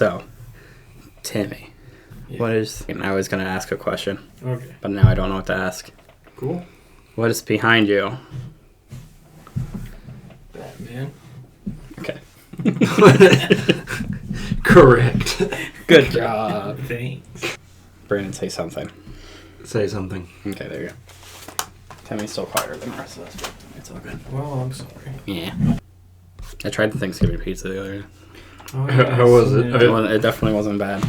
So, Timmy, Yeah. what is... I was going to ask a question, Okay. but now I don't know what to ask. Cool. What is behind you? Batman. Okay. Correct. Good job. Thanks. Brandon, say something. Say something. Okay, there you go. Timmy's still quieter than the rest of us, but it's all good. Well, I'm sorry. Yeah. I tried the Thanksgiving pizza the other day. Oh, How was it? It definitely wasn't bad.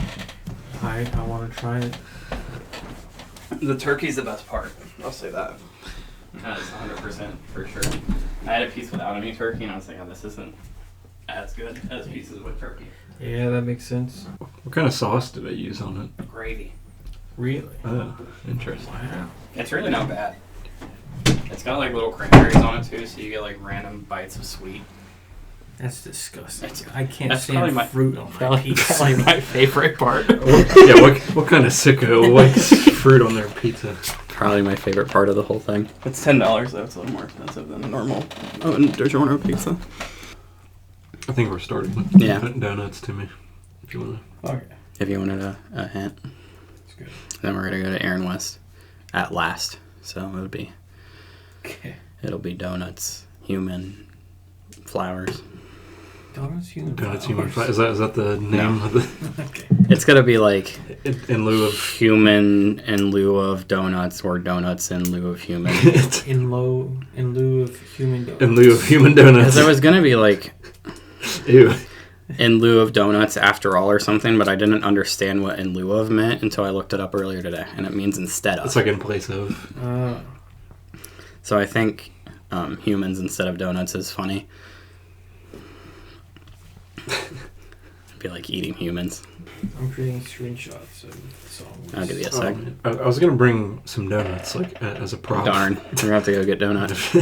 I want to try it. The turkey's the best part. I'll say that. That is 100% for sure. I had a piece without any turkey, and I was like, oh, this isn't as good as pieces with turkey. Yeah, that makes sense. What kind of sauce did I use on it? Gravy. Really? Oh, interesting. Wow. It's really not bad. It's got like little cranberries on it too, so you get like random bites of sweet. That's disgusting. I can't That's stand probably fruit on my pizza. Probably my favorite part. Yeah, what kind of sicko likes fruit on their pizza? Probably my favorite part of the whole thing. It's $10 though. It's a little more expensive than a normal DiGiorno pizza. I think we're starting with donuts, Timmy. If you want to. Okay. If you wanted a hint. That's good. Then we're gonna go to Aaron West at last. So it'll be donuts, human, flowers. Donuts, human Donuts, flowers. human. Is that the name of the? Okay. It's gonna be like In lieu of human in lieu of donuts, or donuts in lieu of human. In lieu of human donuts. in lieu of human donuts. Because there was gonna be like Ew. in lieu of donuts after all or something, but I didn't understand what in lieu of meant until I looked it up earlier today, and it means instead of. It's like in place of. So I think humans instead of donuts is funny. It'd be like eating humans. I'm creating screenshots of the song. I'll give you a sec. I was gonna bring some donuts, like as a prop. Darn, we're gonna have to go get donuts.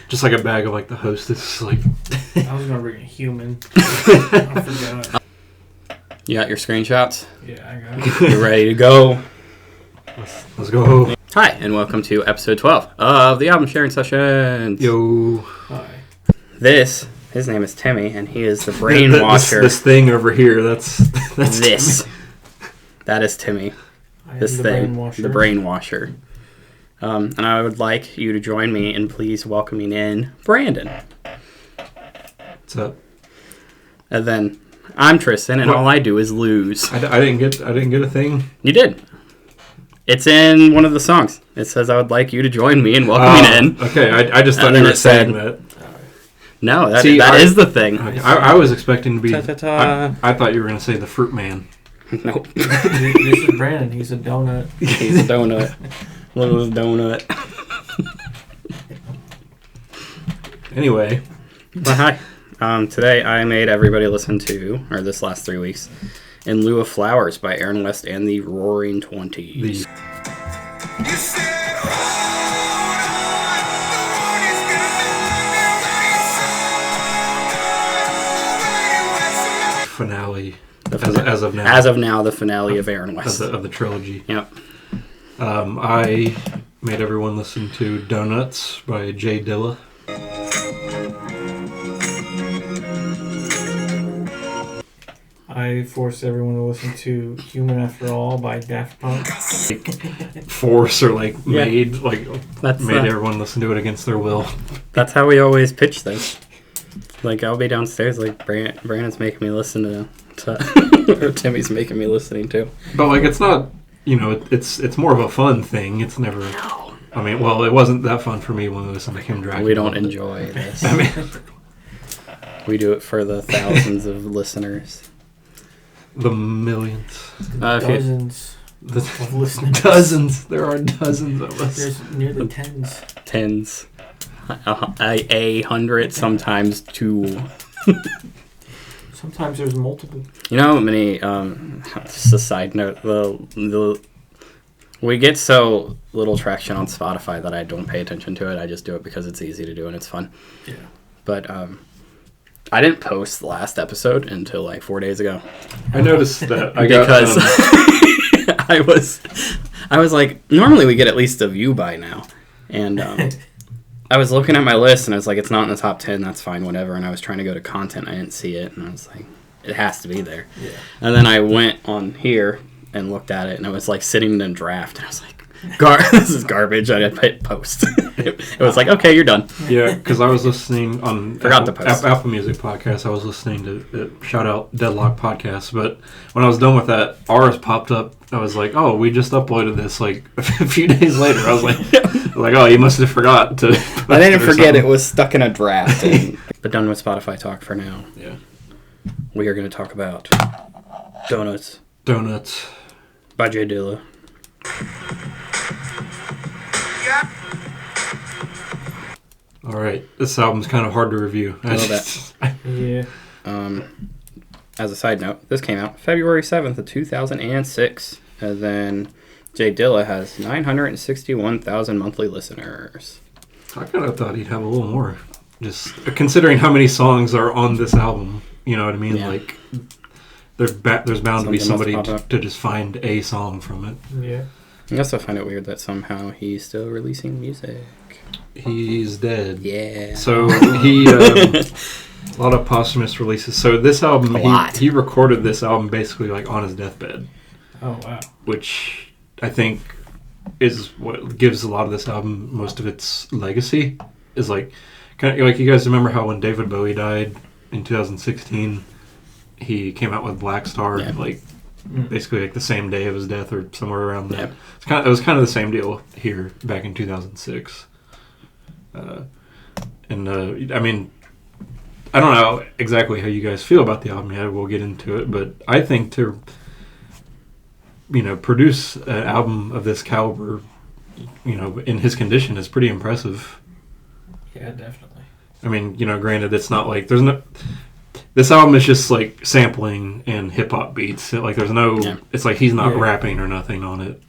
Just like a bag of like the Hostess, like. I was gonna bring a human. I forgot. You got your screenshots? Yeah, I got it. You ready to go? Let's go. Hi, and welcome to episode 12 of the album sharing sessions. Yo. Hi. His name is Timmy, and he is the brain washer. This thing over here, that's this. Timmy. That is Timmy. I am This the thing, brain washer. the brain washer. And I would like you to join me in please welcoming in Brandon. What's up? And then I'm Tristan, and all I do is lose. I didn't get a thing. You did. It's in one of the songs. It says I would like you to join me in welcoming in. Okay, I just thought And you then were it said- saying that. No, that See, is the thing. I was expecting to be. Ta-ta-ta. I thought you were going to say the Fruit Man. Nope. This is Brandon. He's a donut. He's a donut. Little donut. Anyway. Well, hi. Today I made everybody listen to, or this last 3 weeks, In Lieu of Flowers by Aaron West and the Roaring Twenties. Finale. As of now. As of now, the finale of Aaron West. Of the trilogy. Yep. I made everyone listen to Donuts by J Dilla. I forced everyone to listen to Human After All by Daft Punk. Force or made That's everyone listen to it against their will. That's how we always pitch this. Like, I'll be downstairs, like, Brandon's making me listen to or Timmy's making me listening to. But it's not, it's more of a fun thing. It's never. No. I mean, well, it wasn't that fun for me when we listened to Kim Dracula. We don't enjoy this. I mean, we do it for the thousands of listeners. the millions. Dozens of listeners. Dozens. There are dozens of us. There's nearly tens. Tens. 100, sometimes 2. Sometimes there's multiple. You know how many, just a side note, we get so little traction on Spotify that I don't pay attention to it. I just do it because it's easy to do and it's fun. Yeah. But I didn't post the last episode until 4 days ago. I noticed that. I was like, normally we get at least a view by now. And I was looking at my list and I was like, it's not in the top 10, that's fine, whatever. And I was trying to go to content, I didn't see it. And I was like, it has to be there. Yeah. And then I went on here and looked at it, and it was like sitting in draft, and I was like, this is garbage. I hit post. It was like, okay, you're done. Yeah, because I was listening on Forgot to post. Apple Music podcast. I was listening to shout out Deadlock podcast, but when I was done with that, ours popped up. I was like, oh, we just uploaded this like a few days later. I was like, oh, you must have forgot to. I didn't forget it was stuck in a draft. But done with Spotify talk for now. Yeah, we are going to talk about Donuts by J Dilla. All right, this album's kind of hard to review. A little bit. Yeah. As a side note, this came out February 7th of 2006. And then J Dilla has 961,000 monthly listeners. I kind of thought he'd have a little more, just considering how many songs are on this album. You know what I mean? Yeah. Like, there's bound to be Something somebody must pop up. to just find a song from it. Yeah. I also find it weird that somehow he's still releasing music. He's dead. Yeah. So he a lot of posthumous releases. So this album, he recorded this album basically like on his deathbed. Oh wow. Which I think is what gives a lot of this album most of its legacy. Is like, kind of like, you guys remember how when David Bowie died in 2016, he came out with Black Star, like basically like the same day of his death or somewhere around that. It was kind of the same deal here back in 2006. I mean, I don't know exactly how you guys feel about the album yet. We'll get into it, but I think to produce an album of this caliber, in his condition is pretty impressive. Yeah, definitely. I mean, granted, it's not like this album is just like sampling and hip hop beats. Like there's no, it's like he's not rapping or nothing on it.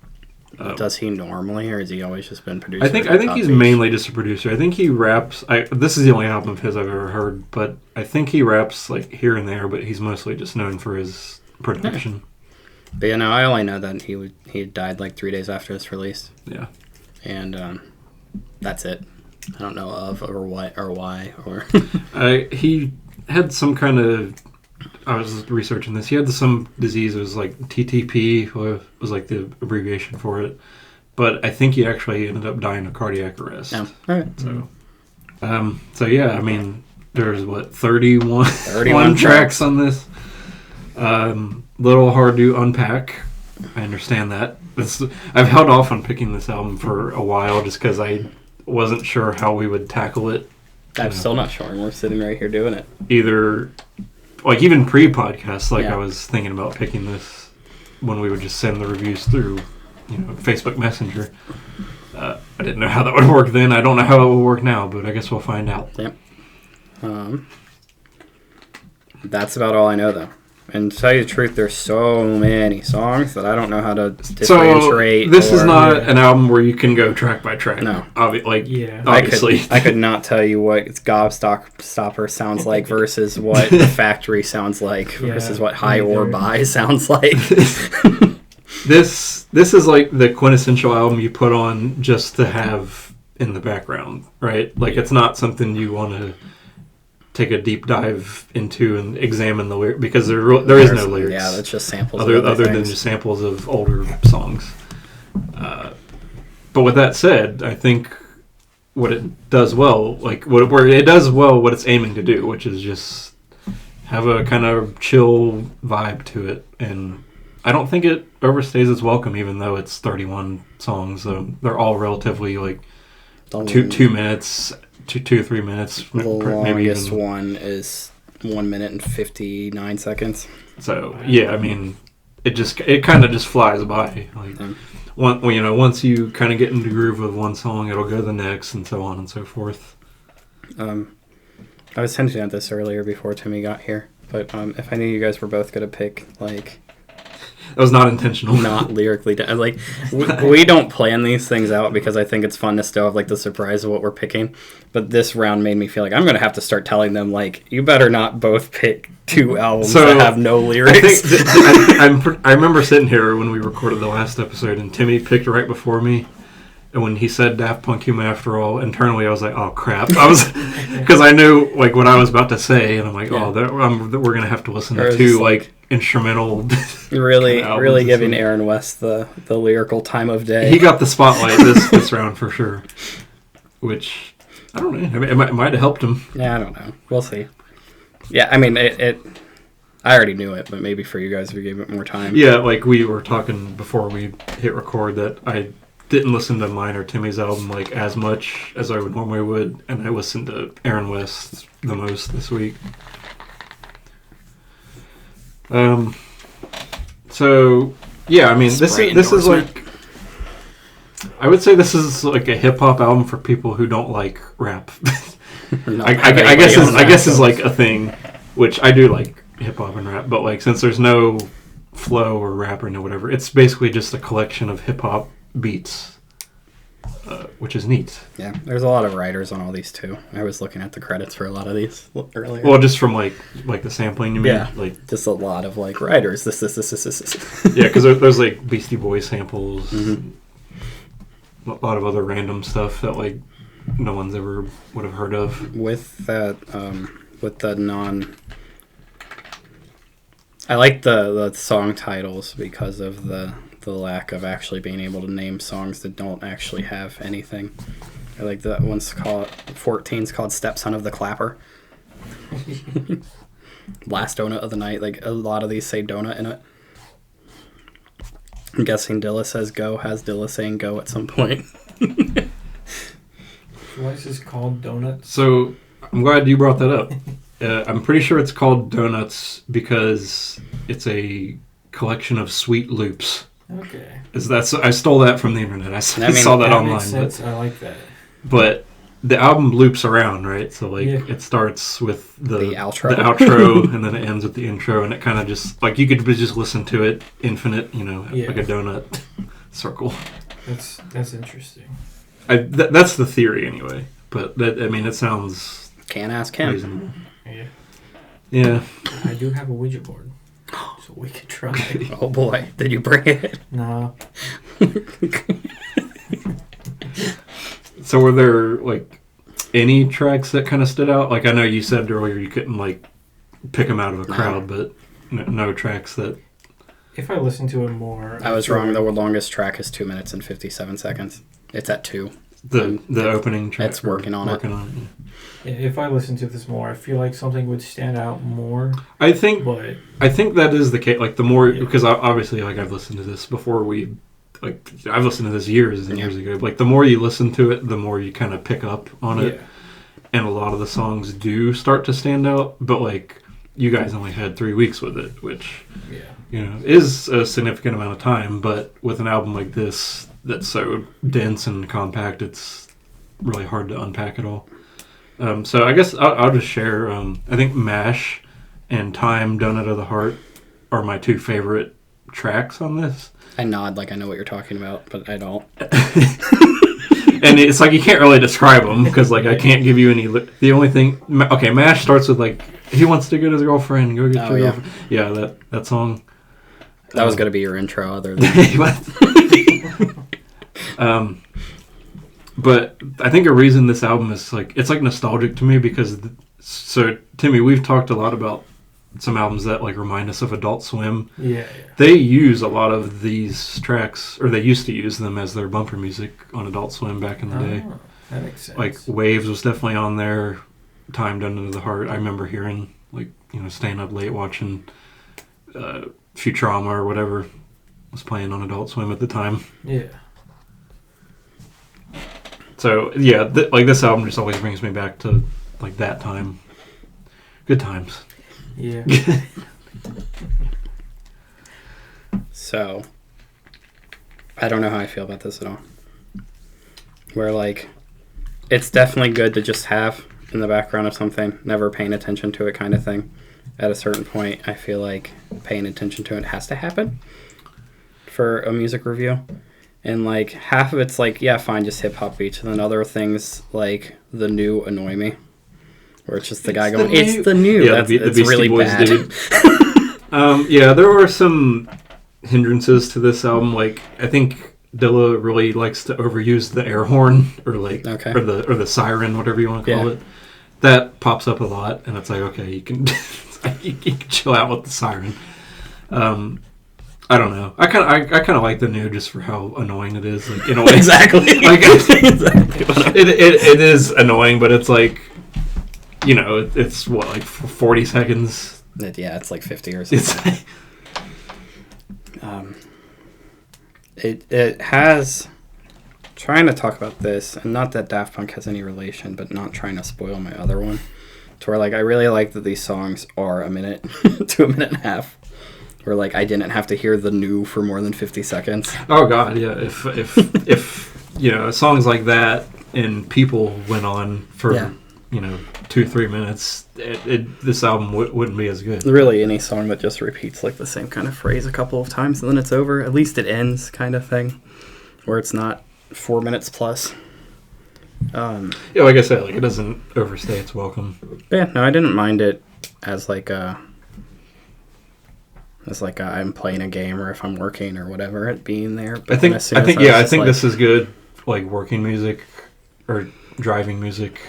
Does he normally, or has he always just been producing? I think he's mainly just a producer. I think he raps. This is the only album of his I've ever heard, but I think he raps like here and there. But he's mostly just known for his production. But I only know that he died like 3 days after this release. Yeah, and that's it. I don't know of or what or why or. He had some kind of. I was researching this. He had some disease. It was like TTP was like the abbreviation for it. But I think he actually ended up dying of cardiac arrest. Yeah. All right. So yeah, I mean, there's 31 tracks on this. Little hard to unpack. I understand that. I've held off on picking this album for a while just because I wasn't sure how we would tackle it. I'm still not sure. We're sitting right here doing it. Either, like, even pre-podcast, I was thinking about picking this when we would just send the reviews through, Facebook Messenger. I didn't know how that would work then. I don't know how it will work now, but I guess we'll find out. Yep. That's about all I know, though. And to tell you the truth, there's so many songs that I don't know how to differentiate. So this is not an album where you can go track by track. No. Obviously. I could not tell you what Gobstopper sounds like versus what The Factory sounds like versus what High or By sounds like. This is like the quintessential album you put on just to have in the background, right? Like it's not something you want to take a deep dive into and examine the lyrics because there is no lyrics. Yeah, that's just samples. Other than just samples of older songs. But with that said, I think what it does well, what it's aiming to do, which is just have a kind of chill vibe to it, and I don't think it overstays its welcome, even though it's 31 songs. They're all relatively like 2 minutes. 2 or 3 minutes. The longest one is 1 minute and 59 seconds. So yeah, I mean, it kind of just flies by. Like once you kind of get into the groove of one song, it'll go to the next, and so on and so forth. I was hinting at this earlier before Timmy got here, but if I knew you guys were both gonna pick like. That was not intentional. Not lyrically. Like, we don't plan these things out because I think it's fun to still have, like, the surprise of what we're picking. But this round made me feel like I'm going to have to start telling them, like, you better not both pick 2 albums that have no lyrics. I remember sitting here when we recorded the last episode, and Timmy picked right before me. And when he said Daft Punk Human After All, internally I was like, oh crap. I was, because I knew like what I was about to say, and I'm like, we're going to have to listen to two like instrumental. really giving Aaron West the lyrical time of day. He got the spotlight this round for sure. Which, I don't know. I mean, it might have helped him. Yeah, I don't know. We'll see. Yeah, I mean, I already knew it, but maybe for you guys, if you gave it more time. Yeah, like we were talking before we hit record that I didn't listen to mine or Timmy's album like as much as I would normally would, and I listened to Aaron West the most this week. So yeah, I mean, this is like, I would say this is like a hip hop album for people who don't like rap. I guess is like a thing, which I do like hip hop and rap, but like since there's no flow or rap or no whatever, it's basically just a collection of hip hop beats, which is neat. Yeah, there's a lot of writers on all these too. I was looking at the credits for a lot of these earlier. Well, just from like the sampling, you mean? Yeah, like just a lot of like writers. This. Yeah, because there's like Beastie Boys samples, a lot of other random stuff that like no one's ever would have heard of. With that, with the non. I like the song titles because of the lack of actually being able to name songs that don't actually have anything. I like that one's called 14's called Stepson of the Clapper. Last Donut of the Night. Like a lot of these say donut in it. I'm guessing Dilla says go, has Dilla saying go at some point. Why is this called Donuts? So I'm glad you brought that up. I'm pretty sure it's called Donuts because it's a collection of sweet loops. Okay. I stole that from the internet. I saw that online. Makes sense. I like that. But the album loops around, right? So like it starts with the outro, and then it ends with the intro, and it kind of just like you could just listen to it infinite, like a donut circle. That's interesting. That's the theory anyway. But it sounds can't ask him. Reasonable. Yeah. I do have a Ouija board, so we could try. Oh boy, did you bring it? No. So were there like any tracks that kind of stood out? Like I know you said earlier you couldn't like pick them out of a crowd, but no tracks that. If I listen to it more, I was wrong. The longest track is 2 minutes and 57 seconds. It's at 2. The opening track. It's working on it. Yeah, if I listen to this more, I feel like something would stand out more. I think that is the case. Like the more, because obviously, like I've listened to this before I've listened to this years and years ago. Like the more you listen to it, the more you kind of pick up on it, and a lot of the songs do start to stand out. But like you guys only had 3 weeks with it, which is a significant amount of time. But with an album like this that's so dense and compact, it's really hard to unpack it all. So I guess I'll just share. I think MASH and Time, Donut of the Heart are my 2 favorite tracks on this. I nod like I know what you're talking about, but I don't. And it's like you can't really describe them because like I can't give you any. The only thing, MASH starts with like he wants to get his girlfriend, go get your girlfriend. Yeah, that song. That was gonna be your intro, other than. But I think a reason this album is like it's like nostalgic to me because so Timmy, we've talked a lot about some albums that like remind us of Adult Swim. Yeah. They use a lot of these tracks, or they used to use them as their bumper music on Adult Swim back in the day. That makes sense. Like Waves was definitely on there. Time, Done to the Heart. I remember hearing staying up late watching Futurama or whatever was playing on Adult Swim at the time. Yeah. So yeah, this album just always brings me back to like that time. Good times. Yeah. So, I don't know how I feel about this at all. Where like, it's definitely good to just have in the background of something, never paying attention to it kind of thing. At a certain point, I feel like paying attention to it has to happen for a music review. And, like, half of it's, like, yeah, fine, just hip-hop beats. And then other things, like, the new annoy me. Where it's just the guy going, it's the new. Yeah, it's really Boys bad. Yeah, there were some hindrances to this album. Like, I think Dilla really likes to overuse the air horn or like Okay. or the siren, whatever you want to call Yeah. it. That pops up a lot, and it's like, okay, you can you can chill out with the siren. I don't know. I kind of like the new just for how annoying it is. Like in a way, Exactly. Like Exactly. it is annoying, but it's like, you know, it's what, like 40 seconds. Yeah, it's like 50 or It's something. It has, trying to talk about this, and not that Daft Punk has any relation, but not trying to spoil my other one, to where like I really like that these songs are a minute to a minute and a half, where like I didn't have to hear the new for more than 50 seconds. oh god, yeah. If you know, songs like that and People went on for Yeah. 2-3 minutes, this album wouldn't be as good. Really, any song that just repeats like the same kind of phrase a couple of times and then it's over, at least it ends, kind of thing, where it's not 4 minutes plus. Yeah, like I said, like it doesn't overstay its welcome. But yeah, no, I didn't mind it as like I'm playing a game or if I'm working or whatever, it being there. But I think as soon as was I just think like, this is good, like working music or driving music.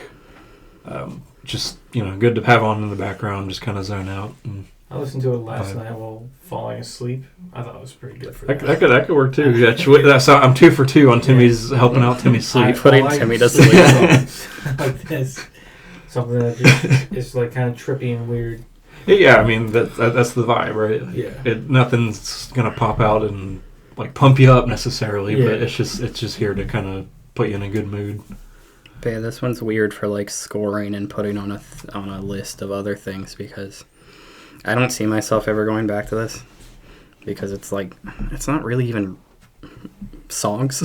Just good to have on in the background, just kind of zone out. And I listened to it last night while falling asleep. I thought it was pretty good for that that. could work too. Yeah, that's I'm 2 for 2 on Timmy's helping out Timmy's sleep. Putting Timmy to sleep. songs like this, something that just is like kind of trippy and weird. Yeah, I mean that's the vibe, right? Like, Yeah. Nothing's gonna pop out and like pump you up necessarily, Yeah. but it's just here to kind of put you in a good mood. But yeah, this one's weird for like scoring and putting on a list of other things because I don't see myself ever going back to this because it's like it's not really even songs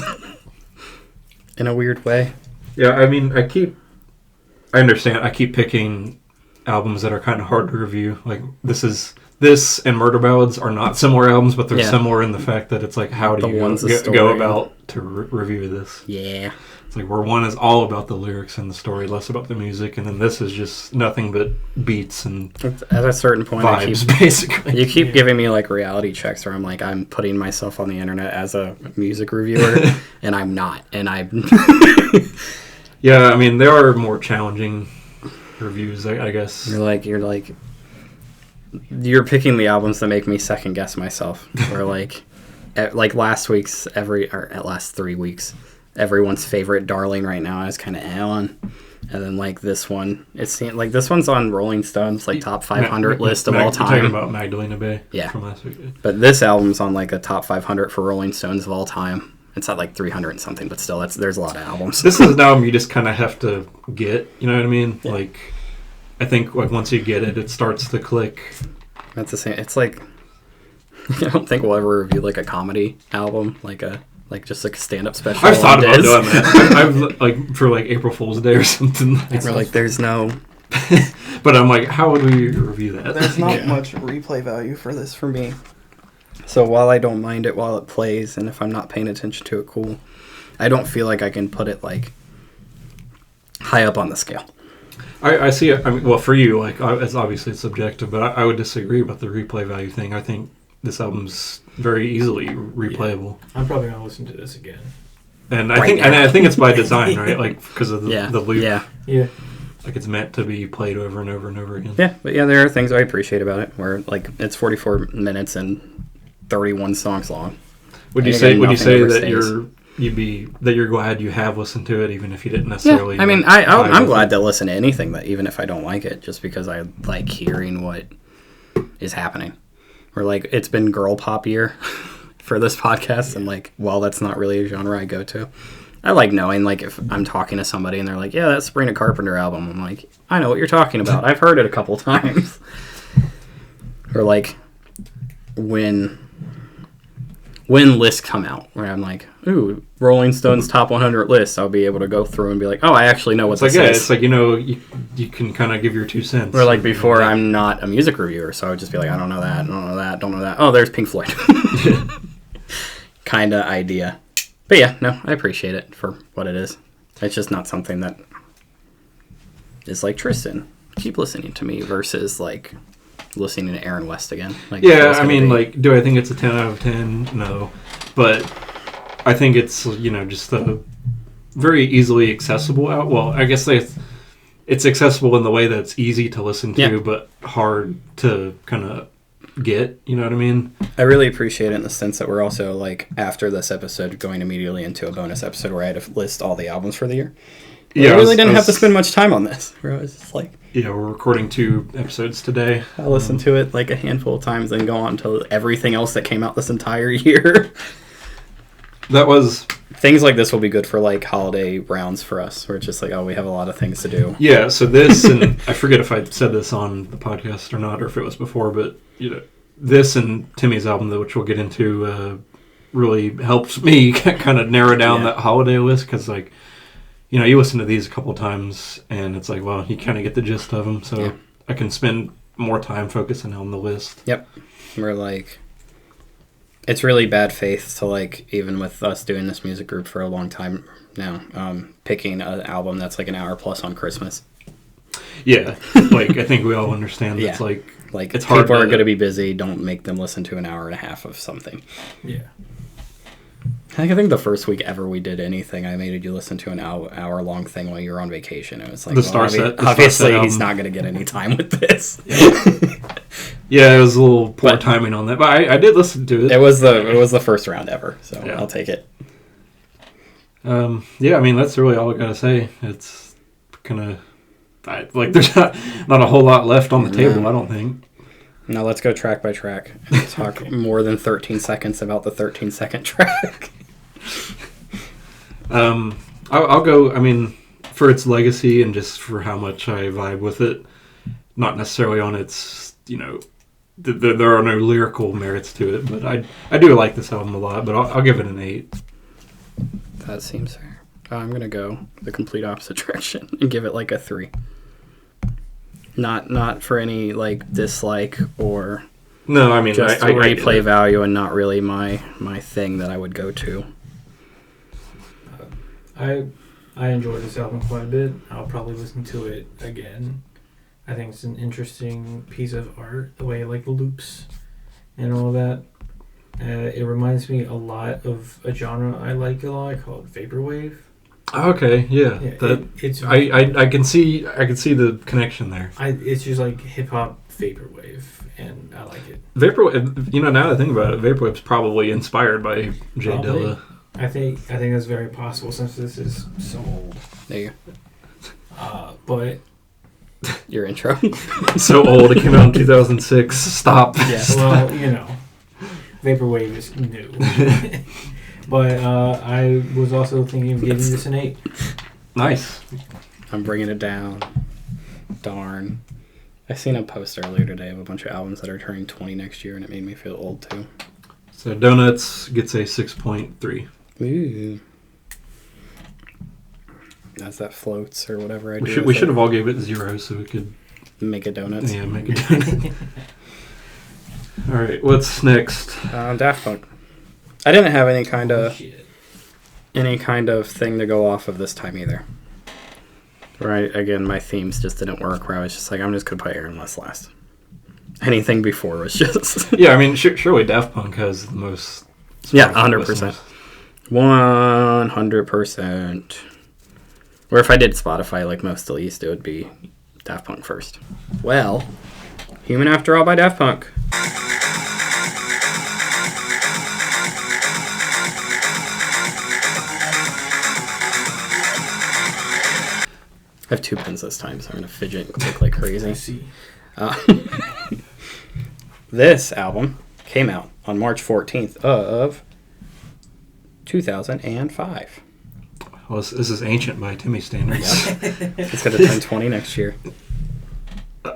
in a weird way. Yeah, I mean, I understand. I keep picking albums that are kind of hard to review. Like this and Murder Ballads are not similar albums, but they're similar in the fact that it's like, how do The you one's a go story. about to review this? Yeah. It's like where one is all about the lyrics and the story, less about the music, and then this is just nothing but beats and At a certain point, vibes, basically. you keep giving me like reality checks where I'm like, I'm putting myself on the internet as a music reviewer, and I'm not. And Yeah, I mean, there are more challenging reviews, I guess. You're picking the albums that make me second guess myself. Or like last 3 weeks, everyone's favorite darling right now is kind of Alan. And then like this one, it seems like this one's on Rolling Stone's like top 500 list of all You're talking time. about Magdalena Bay Yeah. from last week. But this album's on like a top 500 for Rolling Stones of all time. It's not like 300 and something, but still, there's a lot of albums. This is an album you just kind of have to get, you know what I mean? Yeah. Like, I think like once you get it, it starts to click. That's the same. It's like I don't think we'll ever review like a comedy album, like just like a stand-up special. I've thought on about Diz. doing that. I've like for like April Fool's Day or something. We're like, there's no, But I'm like, how would we review that? there's not much replay value for this for me. So while I don't mind it while it plays, and if I'm not paying attention to it, cool. I don't feel like I can put it like high up on the scale. I see it. I mean, well, for you, like, it's obviously subjective, but I would disagree about the replay value thing. I think this album's very easily replayable. I'm probably gonna listen to this again. And I think it's by design, right? Like because of the loop. Yeah. Like it's meant to be played over and over and over again. Yeah, but yeah, there are things I appreciate about it. Where like it's 44 minutes and 31 songs long. Would you say that you're glad you have listened to it, even if you didn't necessarily? Yeah, I mean, I'm glad to listen to anything that, even if I don't like it, just because I like hearing what is happening. Or like it's been girl pop year for this podcast, and like while that's not really a genre I go to, I like knowing like if I'm talking to somebody and they're like, "Yeah, that's Sabrina Carpenter album," I'm like, "I know what you're talking about. I've heard it a couple times." Or like when lists come out, where I'm like, ooh, Rolling Stone's top 100 list, I'll be able to go through and be like, oh, I actually know what this is. It's like, you can kind of give your 2 cents. Or like before, I'm not a music reviewer, so I would just be like, I don't know that, don't know that, don't know that. Oh, there's Pink Floyd. Kind of idea. But yeah, no, I appreciate it for what it is. It's just not something that is like, Tristan, keep listening to me, versus like listening to Aaron West again. Like, yeah, I mean, like, do I think it's a 10 out of 10? No. But I think it's, just a very easily accessible out. Well, I guess it's accessible in the way that it's easy to listen to, but hard to kind of get. You know what I mean? I really appreciate it in the sense that we're also, like, after this episode, going immediately into a bonus episode where I had to list all the albums for the year. I really didn't have to spend much time on this. I was just like... Yeah, we're recording 2 episodes today. I listened to it like a handful of times and go on to everything else that came out this entire year. That was... Things like this will be good for, like, holiday rounds for us. Where it's just like, oh, we have a lot of things to do. Yeah, so this, and I forget if I said this on the podcast or not, or if it was before, but, this and Timmy's album, which we'll get into, really helped me kind of narrow down that holiday list, because, like, you listen to these a couple times, and it's like, well, you kind of get the gist of them, so I can spend more time focusing on the list. Yep. We're like... It's really bad faith to, like, even with us doing this music group for a long time now, picking an album that's, like, an hour plus on Christmas. Yeah. Like, I think we all understand it's, like it's hard. People are going to be busy. Don't make them listen to an hour and a half of something. Yeah. I think the first week ever we did anything, I made you listen to an hour-long thing while you were on vacation. It was like, obviously he's not going to get any time with this. Yeah, it was a little poor timing on that, but I did listen to it. It was the first round ever, so I'll take it. Yeah, I mean, that's really all I got to say. It's kind of, there's not a whole lot left on the table, I don't think. Now let's go track by track. Talk more than 13 seconds about the 13-second track. I'll go, I mean, for its legacy and just for how much I vibe with it, not necessarily on its, there are no lyrical merits to it, but I do like this album a lot, but I'll give it an 8. That seems fair. I'm going to go the complete opposite direction and give it like a 3. Not for any, like, dislike or... No, I mean, just replay value and not really my thing that I would go to. I enjoy this album quite a bit. I'll probably listen to it again. I think it's an interesting piece of art, the way like the loops and all that. It reminds me a lot of a genre I like a lot called vaporwave. Okay, yeah. I can see the connection there. It's just like hip hop vaporwave, and I like it. Vaporwave, now that I think about it, vaporwave's probably inspired by J Dilla. I think that's very possible since this is so old. There you go. But your intro. So old, it came out in 2006. Stop. Yeah. Well, vaporwave is new. But I was also thinking of giving this an 8. Nice. I'm bringing it down. Darn. I seen a post earlier today of a bunch of albums that are turning 20 next year, and it made me feel old too. So Donuts gets a 6.3. Ooh. As that floats or whatever I do. We should have all gave it 0 so we could... Make it donuts. Yeah, make it donuts. All right, what's next? Daft Punk. I didn't have any kind of thing to go off of this time either. Right, again, my themes just didn't work. Where I was just like, I'm just gonna put Aaron last. Anything before was just. Yeah, I mean, surely Daft Punk has the most. Yeah, 100%. 100%. Or if I did Spotify like most of East, it would be Daft Punk first. Well, Human After All by Daft Punk. I have 2 pens this time, so I'm going to fidget and click like crazy. I see. This album came out on March 14th of 2005. Well, this is ancient by Timmy standards. Yep. It's going to turn 20 next year.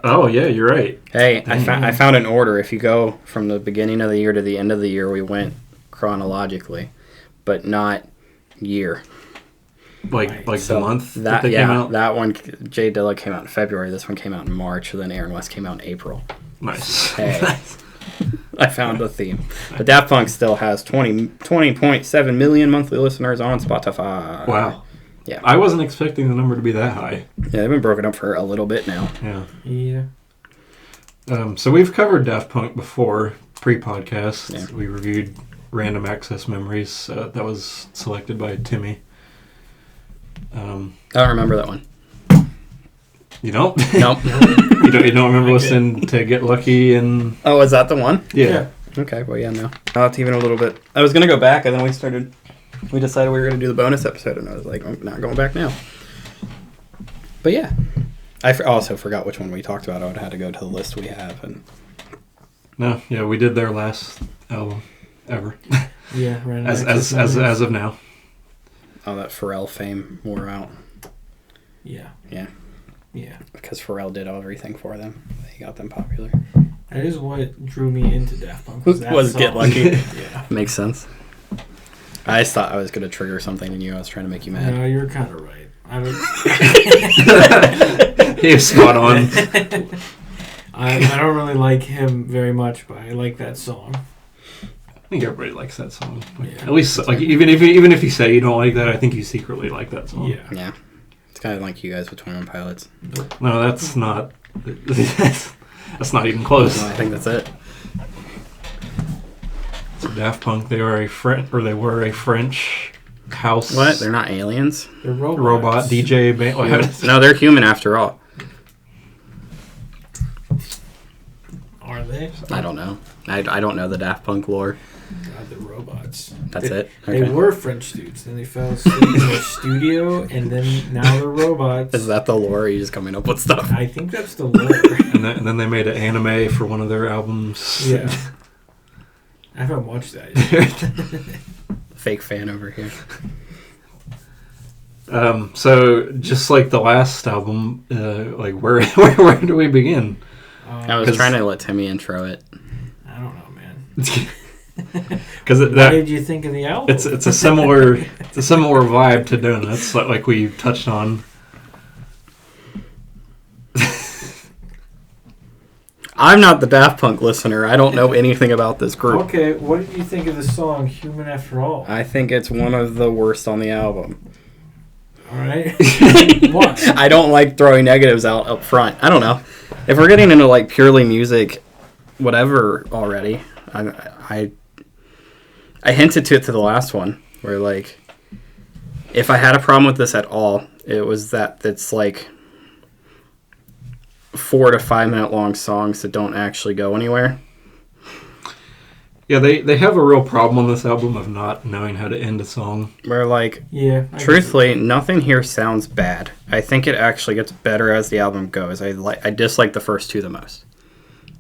Oh, yeah, you're right. Hey, I found an order. If you go from the beginning of the year to the end of the year, we went chronologically, but not year. Like so the month that they came out? That one, J Dilla came out in February. This one came out in March. And then Aaron West came out in April. Nice. Hey, I found a theme. But Daft Punk still has 20.7 million monthly listeners on Spotify. Wow. Yeah. I wasn't expecting the number to be that high. Yeah, they've been broken up for a little bit now. Yeah. So we've covered Daft Punk before, pre-podcast. Yeah. We reviewed Random Access Memories. That was selected by Timmy. I don't remember that one. You don't? Nope. You don't remember listening to Get Lucky and... Oh, is that the one? Yeah. Okay, well, yeah, no. Not even a little bit. I was going to go back, and then we decided we were going to do the bonus episode, and I was like, I'm not going back now. But yeah. I also forgot which one we talked about. I would have had to go to the list we have. And No, yeah, we did their last album ever. Yeah, right. As of now. Oh, that Pharrell fame wore out. Yeah. Yeah. Yeah. Because Pharrell did everything for them. He got them popular. That is what drew me into Daft Punk. Was that Get Lucky. Yeah. Makes sense. I just thought I was going to trigger something in you. I was trying to make you mad. No, you're kind of right. He was spot on. I don't really like him very much, but I like that song. I think everybody likes that song. Like, Yeah. At least, like, even if you say you don't like that, I think you secretly like that song. Yeah. Yeah. It's kind of like you guys with 21 Pilots. No, that's not. That's not even close. No, I think that's it. So Daft Punk, they were a French house. What? They're not aliens? They're robots. Robot DJ band. No, they're human after all. Are they? I don't know. I don't know the Daft Punk lore. God, they're robots. That's it? They Okay. were French dudes, then they fell asleep in their studio, and then now they're robots. Is that the lore? Or are you just coming up with stuff? I think that's the lore. And then they made an anime for one of their albums. Yeah. I haven't watched that yet. Fake fan over here. So just like the last album, like where do we begin? I was trying to let Timmy intro it. I don't know, man. Because What did you think of the album? it's a similar vibe to Donuts, like we touched on. I'm not the Daft Punk listener. I don't know anything about this group. Okay, what did you think of the song "Human After All"? I think it's one of the worst on the album. All right. What? I don't like throwing negatives out up front. I don't know. If we're getting into like purely music, whatever already, I hinted to it to the last one where like if I had a problem with this at all, it was that it's like 4 to 5 minute long songs that don't actually go anywhere. Yeah, they have a real problem on this album of not knowing how to end a song. Where like Yeah. truthfully, nothing here sounds bad. I think it actually gets better as the album goes. I dislike the first two the most.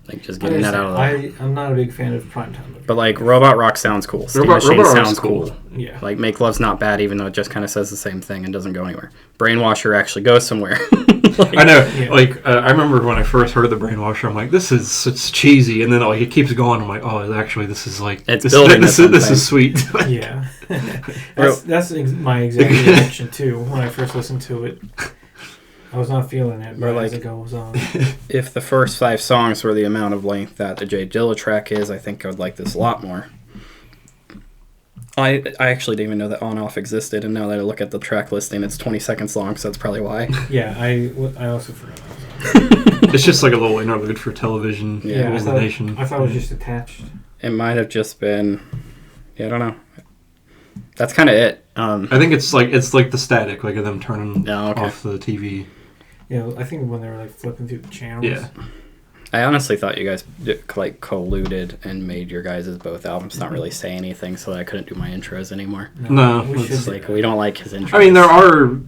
Like just getting that out of the way. I'm not a big fan of Primetime. But like Robot Rock sounds cool. Steam Robot Machine Rock's sounds cool. cool. Yeah. Like Make Love's not bad, even though it just kind of says the same thing and doesn't go anywhere. Brainwasher actually goes somewhere. Like, I know. Yeah. Like I remember when I first heard the Brainwasher, I'm like, it's cheesy, and then like it keeps going. I'm like, oh, actually, this is like It's this, building this, to this is something. sweet. Yeah. that's my exact reaction too when I first listened to it. I was not feeling it, but Or as like- it goes on. if the first 5 songs were the amount of length that the J Dilla track is, I think I would like this a lot more. I actually didn't even know that On Off existed, and now that I look at the track listing, it's 20 seconds long, so that's probably why. Yeah, I also forgot that was It's just like a little interlude for television. Yeah, on. Rules of the Nation. I thought it was just attached. It might have just been... Yeah, I don't know. That's kind of it. I think it's like the static, like of them turning Oh, okay. off the TV. Yeah, I think when they were like flipping through the channels. Yeah. I honestly thought you guys like colluded and made your guys' both albums not really say anything, so I couldn't do my intros anymore. No, we it's should It's do like that. we don't like his intros. I mean, there are,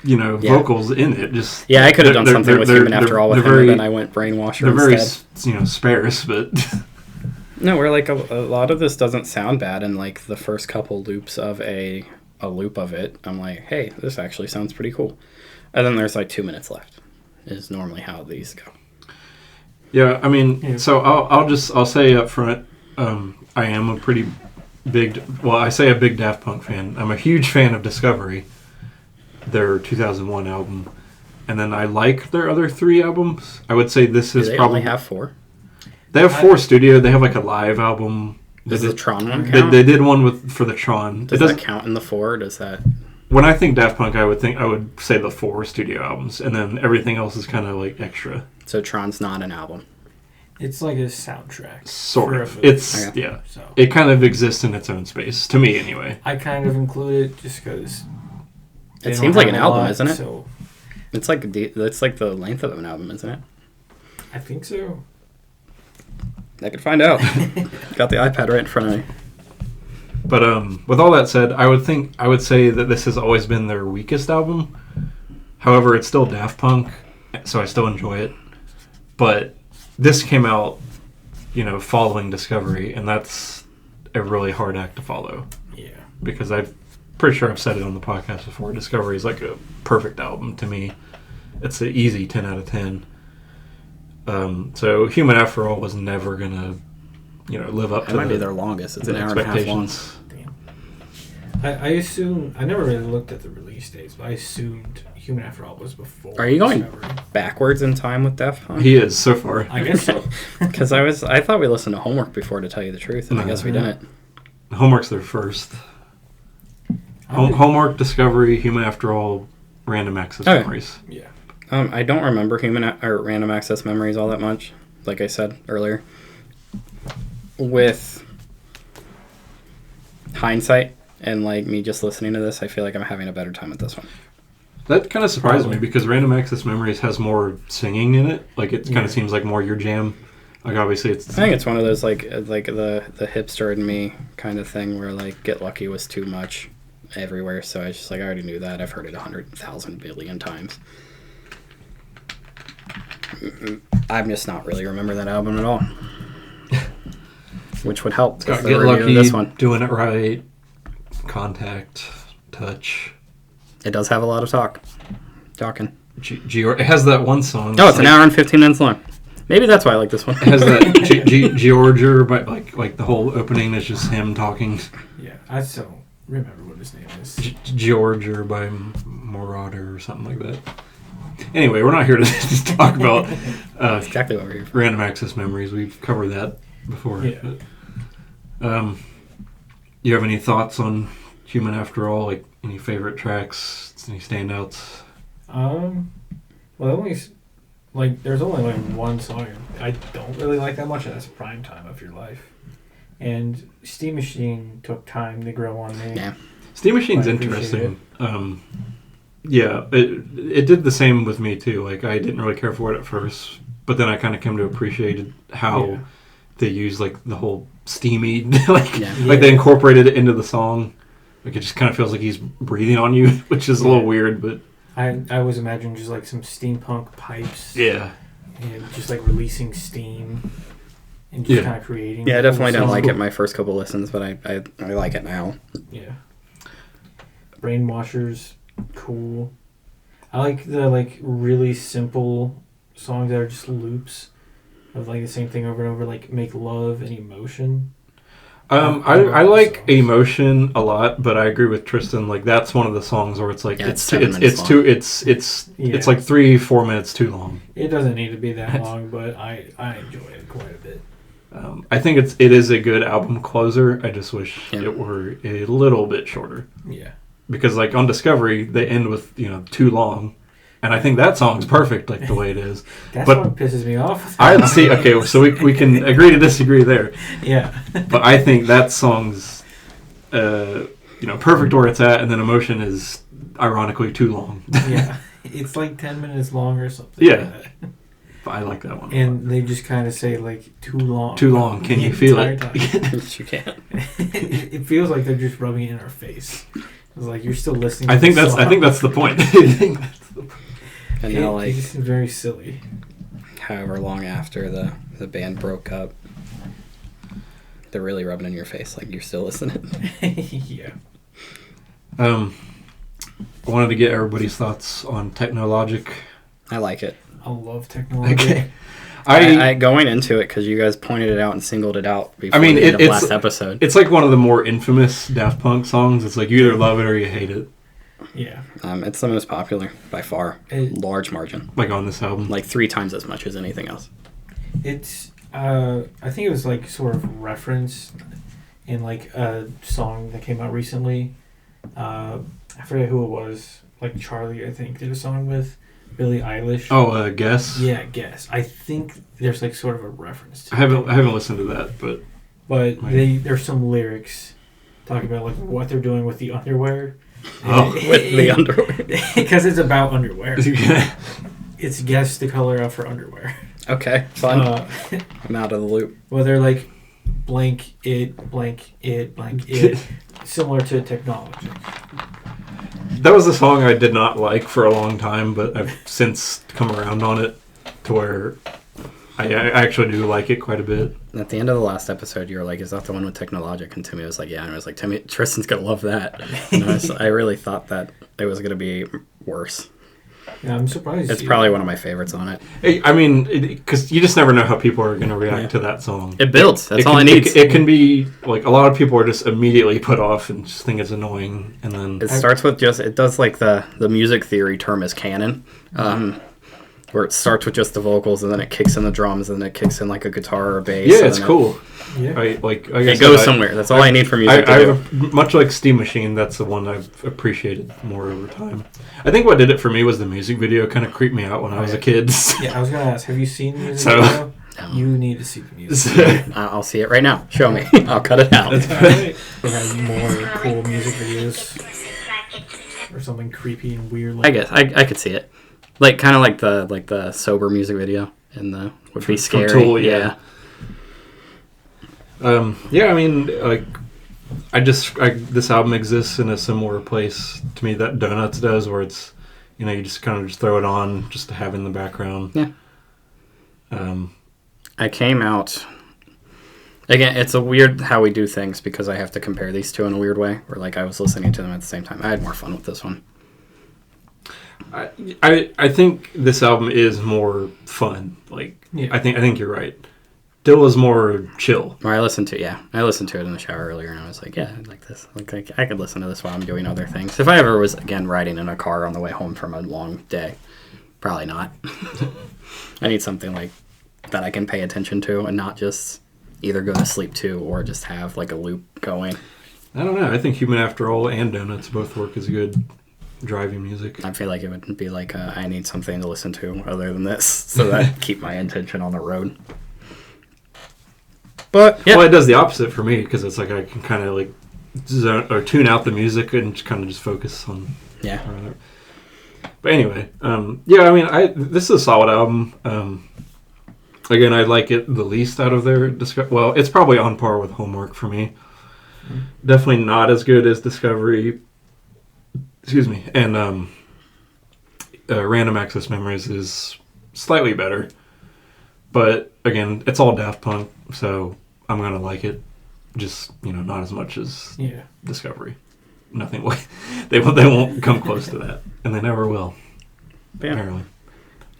Yeah. vocals in it. Just Yeah, I could have done they're- something with they're- Human After All with they're him, very- and then I went Brainwasher They're very, instead. sparse, but No, we're like a lot of this doesn't sound bad, and like the first couple loops of a loop of it, I'm like, hey, this actually sounds pretty cool. And then there's like 2 minutes left. Is normally how these go. yeah. I mean, Yeah. so I'll say up front, I am a pretty big. Well, I say a big Daft Punk fan. I'm a huge fan of Discovery, their 2001 album, and then I like their other 3 albums. I would say this Do is they probably only have 4? they have 4 studio. They have like a live album. Does the Tron one They, count? they did one for the Tron. Does It doesn't that count in the 4? Or does that? When I think Daft Punk, I would say the 4 studio albums, and then everything else is kind of like extra. So Tron's not an album. It's like a soundtrack. Sort for a of. movie. It's Okay. yeah. So It kind of exists in its own space to me, anyway. I kind of include it just because It seems like an album, lot, isn't it? So It's like the length of an album, isn't it? I think so. I could find out. Got the iPad right in front of me. But with all that said, I would say that this has always been their weakest album. However, it's still Daft Punk, so I still enjoy it. But this came out, following Discovery, and that's a really hard act to follow. Yeah. Because pretty sure I've said it on the podcast before. Discovery is like a perfect album to me. It's an easy 10 out of 10. So Human After All was never gonna, live up It to might be their longest. It's the an hour and a half long. expectations. Damn. I assume I never really looked at the release dates, but I assumed Human After All was before. Are you going Discovery. backwards in time with Daft Punk? He is so far. I guess so. Because I thought we listened to Homework before, to tell you the truth, and I guess we didn't. Homework's their first. Homework, Discovery, Human After All, Random Access Okay. Memories. Yeah. I don't remember Random Access Memories all that much, like I said earlier. With hindsight and like me just listening to this, I feel like I'm having a better time with this one. That kind of surprised me because Random Access Memories has more singing in it. Like it kind of seems like more your jam. Like obviously it's. I think it's one of those like the hipster in me kind of thing where like Get Lucky was too much everywhere, so I was just like, I already knew that. I've heard it 100,000 billion times. I'm just not really remember that album at all, which would help. It's got with the Get review of Lucky, this one. Doing It Right, Contact, Touch. It does have a lot of talking. It has that one song. Oh, it's an hour and 15 minutes long. Maybe that's why I like this one. It has that Georgia, but like the whole opening is just him talking. Yeah. I still don't remember what his name is. Georgia by Marauder or something like that. Anyway, we're not here to just talk about That's exactly what we're here for. Random Access Memories. We've covered that before. Yeah. But, you have any thoughts on Human After All? Like any favorite tracks? Any standouts? Well, there's only like one song I don't really like that much, and that's Prime Time of Your Life. And Steam Machine took time to grow on me. Yeah. Steam Machine's I appreciate interesting. Yeah, it did the same with me too. Like I didn't really care for it at first, but then I kind of came to appreciate how they use like the whole steamy, like they incorporated it into the song. Like it just kind of feels like he's breathing on you, which is a little weird, but I was imagining just like some steampunk pipes. yeah, And just like releasing steam and just kind of creating. Yeah, I definitely didn't like cool. it my first couple listens, but I like it now. Yeah. Brainwashers, cool. I like the like really simple songs that are just loops of like the same thing over and over, like Make Love and Emotion. I like Emotion a lot, but I agree with Tristan. Like that's one of the songs where it's like Yeah, it's it's 7 minutes long. it's like 3-4 minutes too long. It doesn't need to be that long, but I enjoy it quite a bit. I think it is a good album closer. I just wish Yeah. it were a little bit shorter. Yeah. Because like on Discovery, they end with too long, and I think that song's perfect like the way it is. That's But what pisses me off. I see. Okay, so we can agree to disagree there. Yeah. But I think that song's perfect where it's at, and then Emotion is ironically too long. Yeah. It's like 10 minutes long or something. Yeah. Like that. But I like that one. And they just kind of say like too long. Too long. Can the you feel entire it? time. You can't. It feels like they're just rubbing it in our face. It's like you're still listening. I to think the that's song. the point. And now, It like, just seems very silly. however long after the band broke up, they're really rubbing in your face like you're still listening. Yeah. I wanted to get everybody's thoughts on Technologic. I like it. I love technology. Okay. I going into it because you guys pointed it out and singled it out before the end of it's last episode. It's like one of the more infamous Daft Punk songs. It's like you either love it or you hate it. Yeah. It's the most popular by far, large margin, Like on this album. like 3 times as much as anything else. It's I think it was like sort of referenced in like a song that came out recently. I forget who it was. Like Charlie, I think, did a song with Billie Eilish. Oh, Guess. Yeah, Guess. I think there's like sort of a reference to I haven't listened to that, but there's some lyrics talking about like what they're doing with the underwear. Oh, with the underwear. Because it's about underwear. It's Guess the color of her underwear. Okay, fun. I'm out of the loop. Well, they're like blank it, similar to technology. That was a song I did not like for a long time, but I've since come around on it to where I actually do like it quite a bit. At the end of the last episode, you were like, "Is that the one with Technologic?" And Timmy was like, "Yeah." And I was like, "Timmy, Tristan's gonna love that." And I really thought that it was gonna be worse. Yeah, I'm surprised. It's probably one of my favorites on it. I mean, because you just never know how people are going to react to that song. It builds. That's all I need. It can be like a lot of people are just immediately put off and just think it's annoying, and then it starts with it does like the music theory term is canon, where it starts with just the vocals and then it kicks in the drums and then it kicks in like a guitar or a bass. Yeah, it's cool. Yeah. It goes somewhere. That's all I need from music. Much like Steam Machine, that's the one I've appreciated more over time. I think what did it for me was the music video kind of creeped me out when I was a kid. Yeah, I was going to ask, have you seen the music video? No. You need to see the music video. I'll see it right now. Show me. I'll cut it out. It has more cool music videos. Or something creepy and weird. I guess. I could see it. Like, kind of like the sober music video in the Would Be Scary. Tool, yeah. I mean, like, this album exists in a similar place to me that Donuts does, where it's, you just kind of just throw it on just to have in the background. Yeah. I came out. Again, it's a weird how we do things because I have to compare these two in a weird way. Where like I was listening to them at the same time. I had more fun with this one. I think this album is more fun. Like, yeah. I think you're right. Dilla's more chill. Or I listened to it in the shower earlier, and I was like, yeah, I like this. Like I could listen to this while I'm doing other things. If I ever was again riding in a car on the way home from a long day, probably not. I need something like that I can pay attention to and not just either go to sleep to or just have like a loop going. I don't know. I think Human After All and Donuts both work as good driving music. I feel like it would be like I need something to listen to other than this so that I keep my attention on the road. But yeah. Well, it does the opposite for me because it's like I can kind of like tune out the music and just kind of just focus on. Yeah. But anyway, I mean, this is a solid album. Again, I like it the least out of their well, it's probably on par with Homework for me. Mm-hmm. Definitely not as good as Discovery. Excuse me, and Random Access Memories is slightly better. But again, it's all Daft Punk, so I'm gonna like it. Just not as much as Discovery. Nothing like they won't come close to that, and they never will. Yeah. Apparently.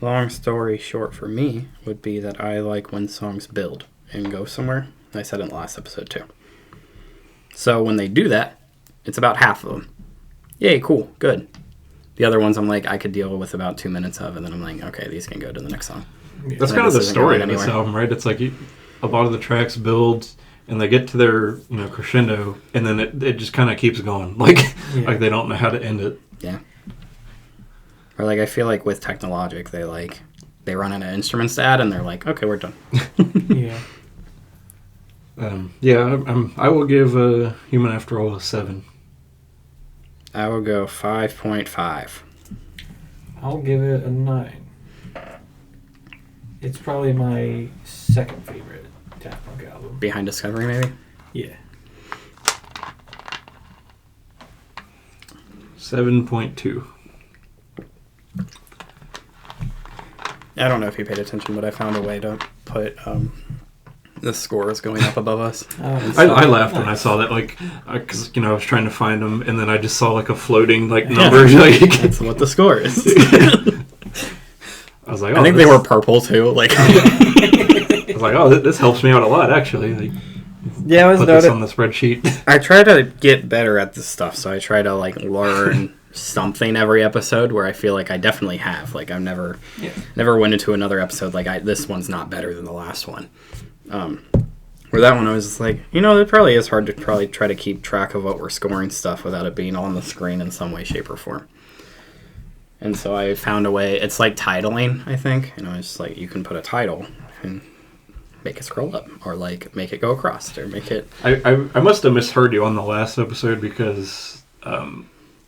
Long story short for me would be that I like when songs build and go somewhere. I said in the last episode too. So when they do that, it's about half of them. Yay, cool, good. The other ones I'm like, I could deal with about 2 minutes of, and then I'm like, okay, these can go to the next song. That's kind of the story of this album, right? It's like a lot of the tracks build, and they get to their crescendo, and then it just kind of keeps going. Like they don't know how to end it. Yeah. Or like I feel like with Technologic, they run out of instruments to add, and they're like, okay, we're done. I will give Human After All a 7. I will go 5.5. I'll give it a 9. It's probably my second favorite Daft Punk album. Behind Discovery, maybe? Yeah. 7.2. I don't know if you paid attention, but I found a way to put the scores going up above us. I laughed when I saw that, because I was trying to find them, and then I just saw a floating number. That's what the score is. I was like, I think they were purple too. I was like, oh, this helps me out a lot actually. Yeah, I was put this on the spreadsheet. I try to get better at this stuff, so I try to learn something every episode where I feel like I definitely have. I've never went into another episode this one's not better than the last one. Where that one I was just like, it probably is hard to try to keep track of what we're scoring stuff without it being on the screen in some way, shape, or form. And so I found a way. It's like titling, I think. It's just like you can put a title and make it scroll up, or like make it go across, or make it. I must have misheard you on the last episode because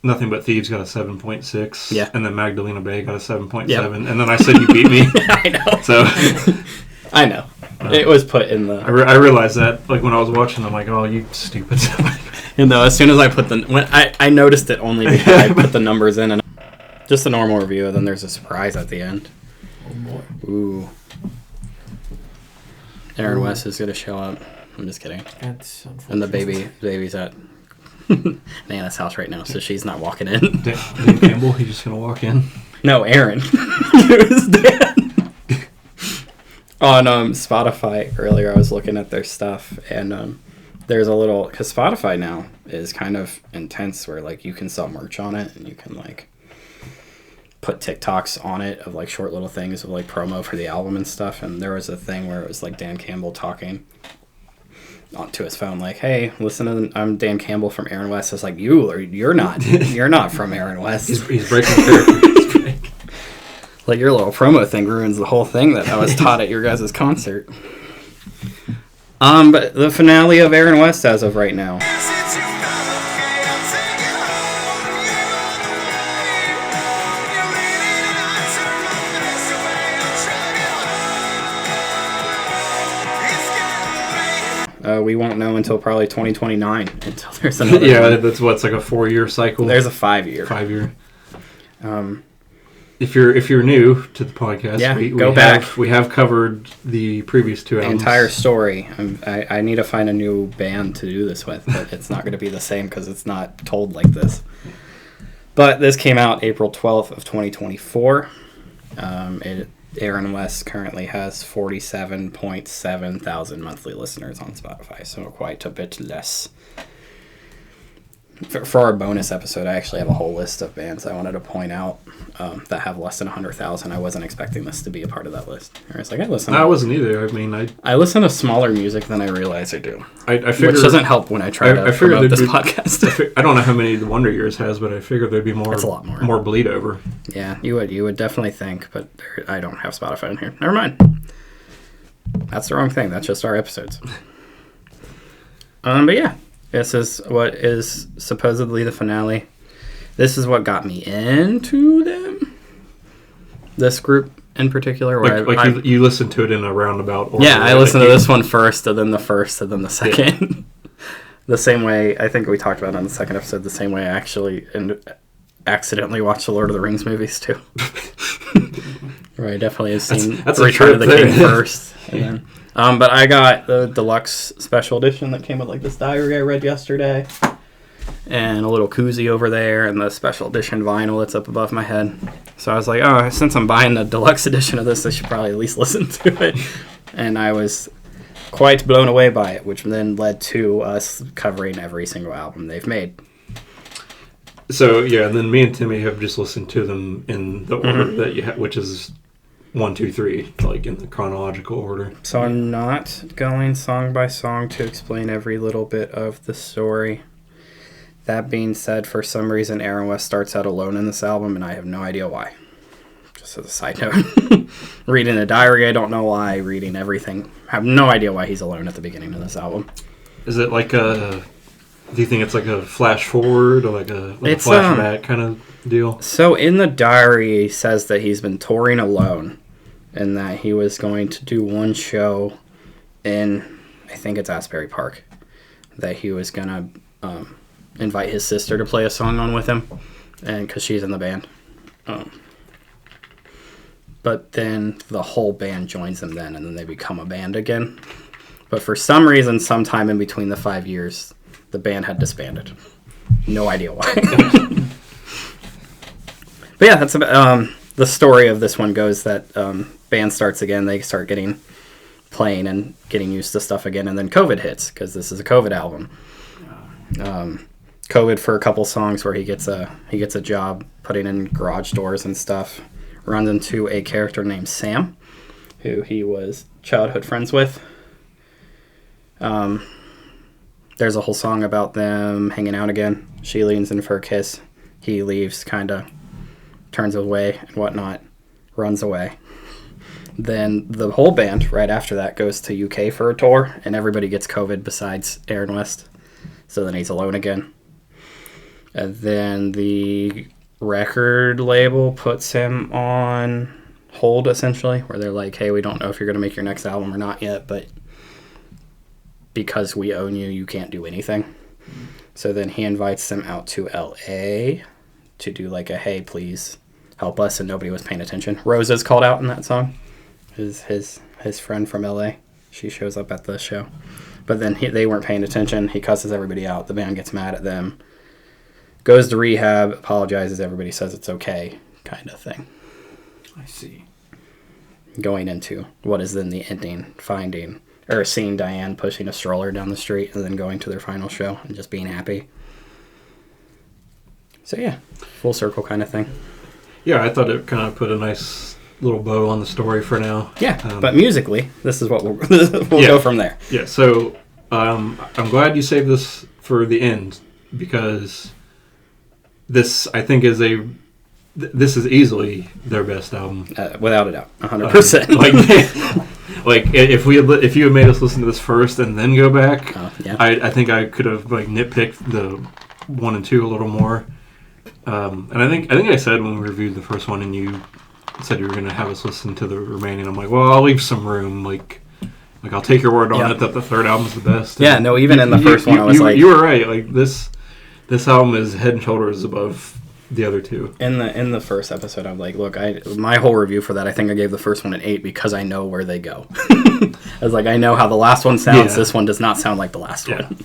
Nothing But Thieves got a 7.6. Yeah. And then Magdalena Bay got a 7.7. Yep. And then I said you beat me. I know. So I know. It was put in the. I realized that like when I was watching, I'm like, oh, you stupid. And though as soon as I put I noticed it only because I put the numbers in, and just a normal review, and then there's a surprise at the end. Oh boy. Ooh. Aaron West is gonna show up. I'm just kidding. That's unfortunate. And the baby's at Nana's house right now, so she's not walking in. Dan Campbell, he's just gonna walk in. No, Aaron. It was Dan. On Spotify earlier, I was looking at their stuff, and there's a little, because Spotify now is kind of intense, where like you can sell merch on it, and you can like put TikToks on it of like short little things of like promo for the album and stuff. And there was a thing where it was like Dan Campbell talking onto his phone, like, "Hey, listen to I'm Dan Campbell from Aaron West." It's like, you're not from Aaron West. He's breaking character. Like your little promo thing ruins the whole thing that I was taught at your guys' concert. But the finale of Aaron West as of right now. We won't know until probably 2029 until there's another. Yeah, one. That's what's like a 4-year cycle. There's a 5-year. 5-year. If you're new to the podcast, yeah, we go back. We have covered the previous 2 albums. The entire story. I need to find a new band to do this with, but it's not going to be the same because it's not told like this. But this came out April 12th of 2024. Aaron West currently has 47.7 thousand monthly listeners on Spotify, so quite a bit less. For our bonus episode, I actually have a whole list of bands I wanted to point out that have less than 100,000. I wasn't expecting this to be a part of that list. I was like, I wasn't either. I mean, I listen to smaller music than I realize I do. I figured, which doesn't help when I try to promote this podcast. I don't know how many the Wonder Years has, but I figured there'd be more. It's a lot more. More bleed over. Yeah, you would definitely think, but I don't have Spotify in here. Never mind. That's the wrong thing. That's just our episodes. But yeah. This is what is supposedly the finale. This is what got me into them. This group in particular. Where you listened to it in a roundabout order. Yeah, I listened to this one first, and then the first, and then the second. Yeah. The same way, I think we talked about it on the second episode, the same way I actually accidentally watched the Lord of the Rings movies, too. Where I definitely have seen Return of the King first. And then... but I got the deluxe special edition that came with like this diary I read yesterday, and a little koozie over there, and the special edition vinyl that's up above my head. So I was like, oh, since I'm buying the deluxe edition of this, I should probably at least listen to it. And I was quite blown away by it, which then led to us covering every single album they've made. So yeah, and then me and Timmy have just listened to them in the order that you have, which is 1, 2, 3, like in the chronological order. So I'm not going song by song to explain every little bit of the story. That being said, for some reason, Aaron West starts out alone in this album, and I have no idea why. Just as a side note. Reading a diary, I don't know why. Reading everything, I have no idea why he's alone at the beginning of this album. Is it like a... Do you think it's like a flash forward or like a flashback kind of deal? So in the diary, he says that he's been touring alone and that he was going to do one show in, I think it's Asbury Park, that he was going to invite his sister to play a song on with him, and because she's in the band. But then the whole band joins them then, and then they become a band again. But for some reason, sometime in between the 5 years... the band had disbanded. No idea why. But yeah, that's about, the story of this one goes that band starts again. They start playing and getting used to stuff again. And then COVID hits because this is a COVID album. COVID for a couple songs where he gets a job putting in garage doors and stuff. Runs into a character named Sam, who he was childhood friends with. There's a whole song about them hanging out again. She leans in for a kiss. He leaves, kind of turns away and whatnot, runs away. Then the whole band, right after that, goes to UK for a tour, and everybody gets COVID besides Aaron West. So then he's alone again. And then the record label puts him on hold, essentially, where they're like, hey, we don't know if you're going to make your next album or not yet, but because we own you, you can't do anything. So then he invites them out to LA to do like a, hey, please help us, and nobody was paying attention. Rose is called out in that song. His friend from LA. She shows up at the show. But then they weren't paying attention. He cusses everybody out. The band gets mad at them. Goes to rehab, apologizes, everybody says it's okay, kind of thing. I see. Going into what is then the ending, seeing Diane pushing a stroller down the street and then going to their final show and just being happy. So yeah, full circle kind of thing. Yeah, I thought it kind of put a nice little bow on the story for now. Yeah, but musically, this is what we'll go from there. Yeah, so I'm glad you saved this for the end, because this, I think, this is easily their best album. Without a doubt, 100%. Like if you had made us listen to this first and then go back, yeah. I think I could have like nitpicked the 1 and 2 a little more. And I think I said when we reviewed the first one and you said you were going to have us listen to the remaining, I'm like, well, I'll leave some room. Like I'll take your word on it that the third album's the best. Yeah, no, even in the first one, I was like, you were right. Like this album is head and shoulders above the other two. In the first episode, I'm like, look, my whole review for that, I think I gave the first one an 8 because I know where they go. I was like, I know how the last one sounds. Yeah. This one does not sound like the last one.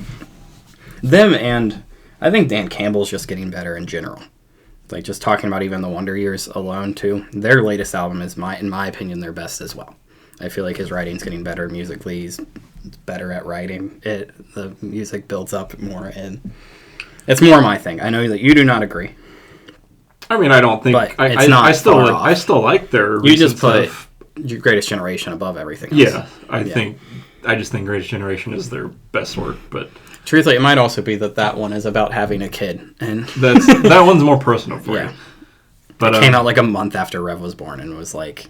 Them, and I think Dan Campbell's just getting better in general. Like, just talking about even the Wonder Years alone, too. Their latest album is, in my opinion, their best as well. I feel like his writing's getting better musically. He's better at writing. The music builds up more, and it's more my thing. I know that you do not agree. I mean, I don't think... But it's not I still like their You just put stuff. Greatest Generation above everything else. Yeah, I just think Greatest Generation is their best work, but... Truthfully, it might also be that one is about having a kid, and that one's more personal for you. But it came out like a month after Rev was born, and was like,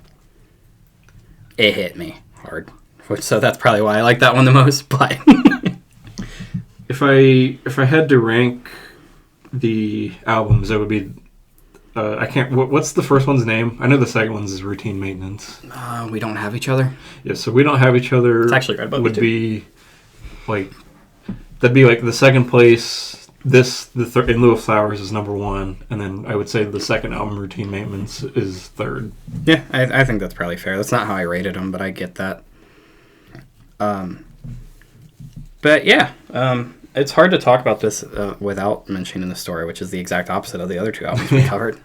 it hit me hard. So that's probably why I like that one the most. But if I had to rank the albums, it would be I can't. What's the first one's name? I know the second one's is Routine Maintenance. We Don't Have Each Other. Yeah, so We Don't Have Each Other. It's actually right above would be like. That'd be like the second place. In Lieu of Flowers is number 1, and then I would say the second album, Routine Maintenance, is third. Yeah, I think that's probably fair. That's not how I rated them, but I get that. But yeah, it's hard to talk about this without mentioning the story, which is the exact opposite of the other 2 albums we covered.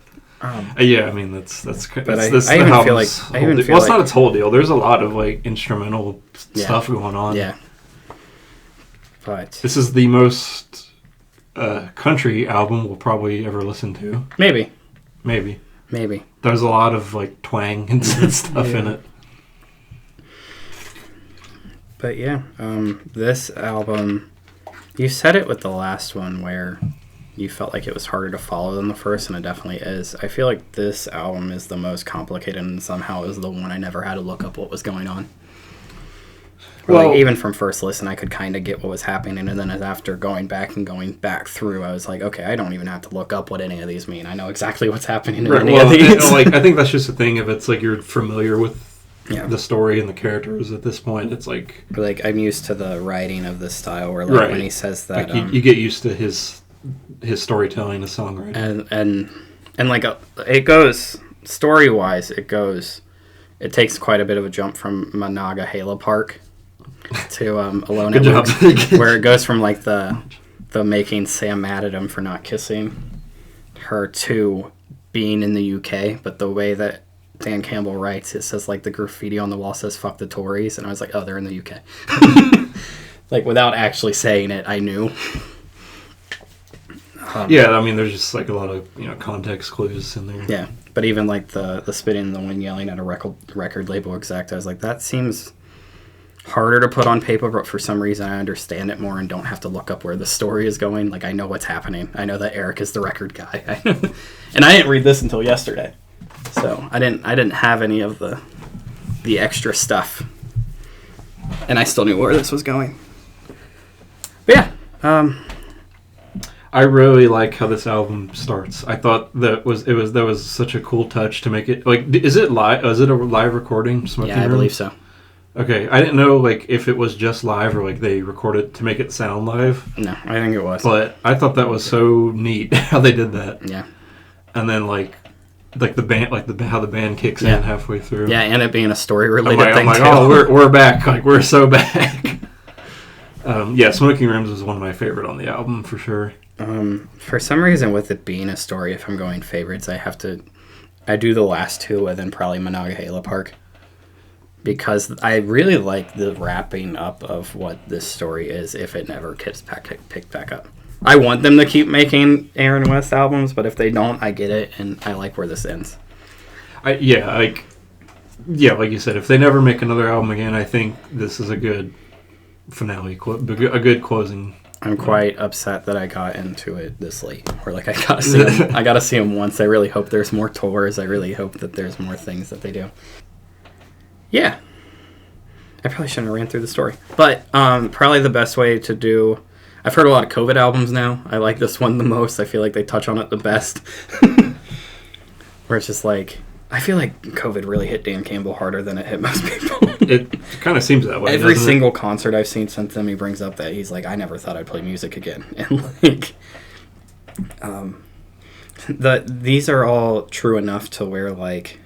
Yeah, I mean that's But I even feel like it's not its whole deal. There's a lot of like instrumental stuff going on. Yeah. But this is the most country album we'll probably ever listen to. Maybe. There's a lot of like twang and stuff in it. But yeah, this album, you said it with the last one where you felt like it was harder to follow than the first, and it definitely is. I feel like this album is the most complicated, and somehow is the one I never had to look up what was going on. Well, like, even from first listen, I could kind of get what was happening, and then after going back through, I was like, okay, I don't even have to look up what any of these mean. I know exactly what's happening in any of these. I think that's just the thing. If it's like you're familiar with the story and the characters at this point, it's like I'm used to the writing of this style, where like when he says that, like you get used to his storytelling, his songwriting, and like it goes story-wise, it takes quite a bit of a jump from Managa Hala Park to Alone at Work, where it goes from like the making Sam mad at him for not kissing her to being in the UK, but the way that Dan Campbell writes, it says like the graffiti on the wall says "fuck the Tories," and I was like, oh, they're in the UK. Like without actually saying it, I knew. Yeah, I mean, there's just like a lot of context clues in there. Yeah, but even like the spitting and the wind yelling at a record label exec, I was like, that seems harder to put on paper, but for some reason I understand it more and don't have to look up where the story is going. Like, I know what's happening. I know that Eric is the record guy. And I didn't read this until yesterday. So I didn't have any of the extra stuff. And I still knew where this was going. But yeah, I really like how this album starts. I thought that was such a cool touch to make it like. Is it live? Is it a live recording? Smoking yeah, I Room? believe so. Okay, I didn't know like if it was just live or like they recorded to make it sound live. No, I think it was. But I thought that was so neat how they did that. Yeah. And then like the band, how the band kicks in halfway through. Yeah, and it being a story related I'm like, too. oh, we're back. Like, we're so back. Yeah, Smoking Rooms was one of my favorite on the album for sure. For some reason, with it being a story, if I'm going favorites, I do the last two and then probably Monongahela Park. Because I really like the wrapping up of what this story is if it never gets picked back up. I want them to keep making Aaron West albums, but if they don't, I get it, and I like where this ends. Like you said, if they never make another album again, I think this is a good finale, a good closing. I'm quite upset that I got into it this late. Or like I gotta see him once. I really hope there's more tours. I really hope that there's more things that they do. Yeah. I probably shouldn't have ran through the story. But probably the best way to do... I've heard a lot of COVID albums now. I like this one the most. I feel like they touch on it the best. Where it's just like... I feel like COVID really hit Dan Campbell harder than it hit most people. It kind of seems that way. Every single concert I've seen since then, he brings up that he's like, I never thought I'd play music again. And like... these are all true enough to where like...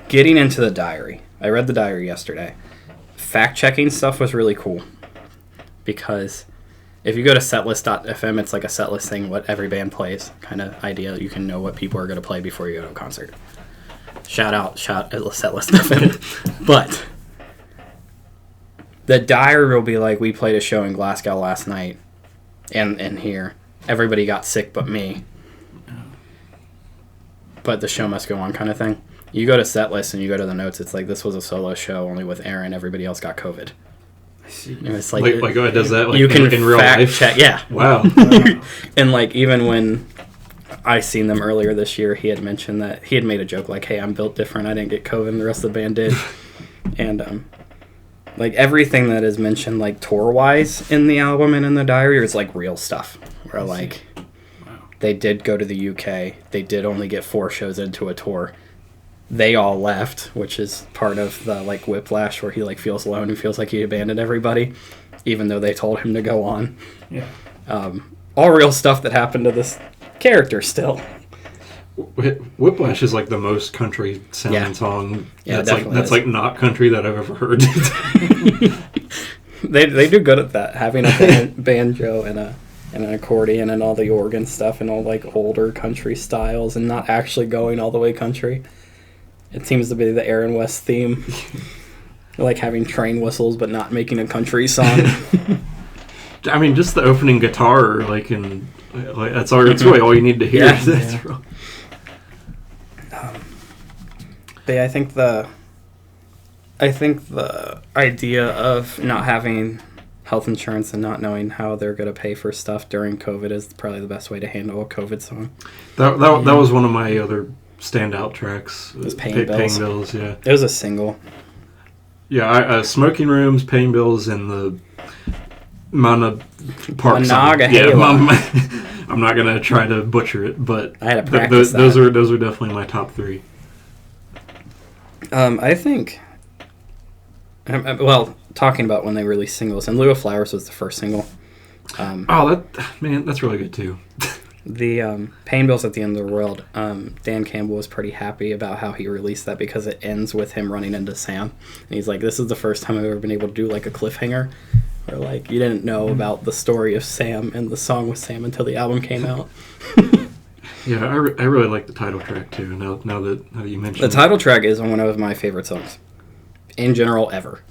Getting into the diary. I read the diary yesterday. Fact-checking stuff was really cool. Because if you go to setlist.fm, it's like a setlist thing, what every band plays kind of idea. You can know what people are going to play before you go to a concert. Shout out setlist.fm. But the diary will be like, we played a show in Glasgow last night. And here. Everybody got sick but me. But the show must go on kind of thing. You go to setlist and you go to the notes, it's like, this was a solo show only with Aaron. Everybody else got COVID. I see. And it's like oh, it does that like you can in real fact life? Check. Yeah. Wow. And like even when I seen them earlier this year, he had mentioned that he had made a joke like, hey, I'm built different. I didn't get COVID and the rest of the band did. And like everything that is mentioned like tour-wise in the album and in the diary is like real stuff. Where like they did go to the UK. They did only get 4 shows into a tour. They all left, which is part of the like whiplash where he like feels alone and feels like he abandoned everybody, even though they told him to go on. Yeah. All real stuff that happened to this character still. Whiplash is like the most country sounding song. Yeah, that's like not country that I've ever heard. They do good at that, having a banjo and an accordion and all the organ stuff and all like older country styles and not actually going all the way country. It seems to be the Aaron West theme. Like having train whistles but not making a country song. I mean, just the opening guitar, like, and like that's really all you need to hear. Yeah. But yeah, I think the idea of not having health insurance and not knowing how they're going to pay for stuff during COVID is probably the best way to handle a COVID song. That was one of my other standout tracks. It was Paying Bills. Yeah. It was a single. Yeah, Smoking Rooms, Paying Bills, and the Mana Park song. Yeah, I'm not gonna try to butcher it, but I had to practice that. Those are definitely my top 3. I think. Well, talking about when they released singles, and Lieu Of Flowers was the first single. That's really good too. The Pain Bills at the End of the World, Dan Campbell was pretty happy about how he released that because it ends with him running into Sam. And he's like, this is the first time I've ever been able to do like a cliffhanger. Where like you didn't know about the story of Sam and the song with Sam until the album came out. Yeah, I really like the title track too, now that you mentioned the title track is one of my favorite songs. In general, ever.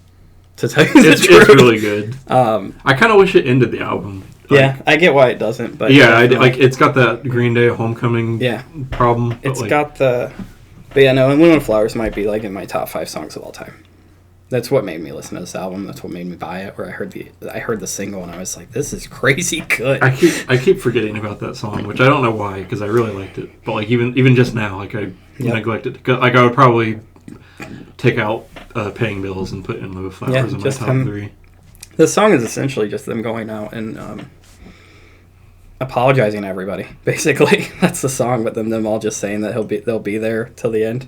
To tell you the truth. It's really good. I kind of wish it ended the album. Yeah, I get why it doesn't, but yeah, it's got that Green Day Homecoming problem. It's got the... But yeah, no, and Lieu Of Flowers might be like in my top 5 songs of all time. That's what made me listen to this album. That's what made me buy it. Where I heard the single and I was like, this is crazy good. I keep forgetting about that song, which I don't know why, because I really liked it. But like even just now, like I neglected. Like I would probably take out Paying Bills and put in Lieu Of Flowers in my top 3. The song is essentially just them going out and apologizing to everybody. Basically, that's the song. But them all just saying that they'll be there till the end.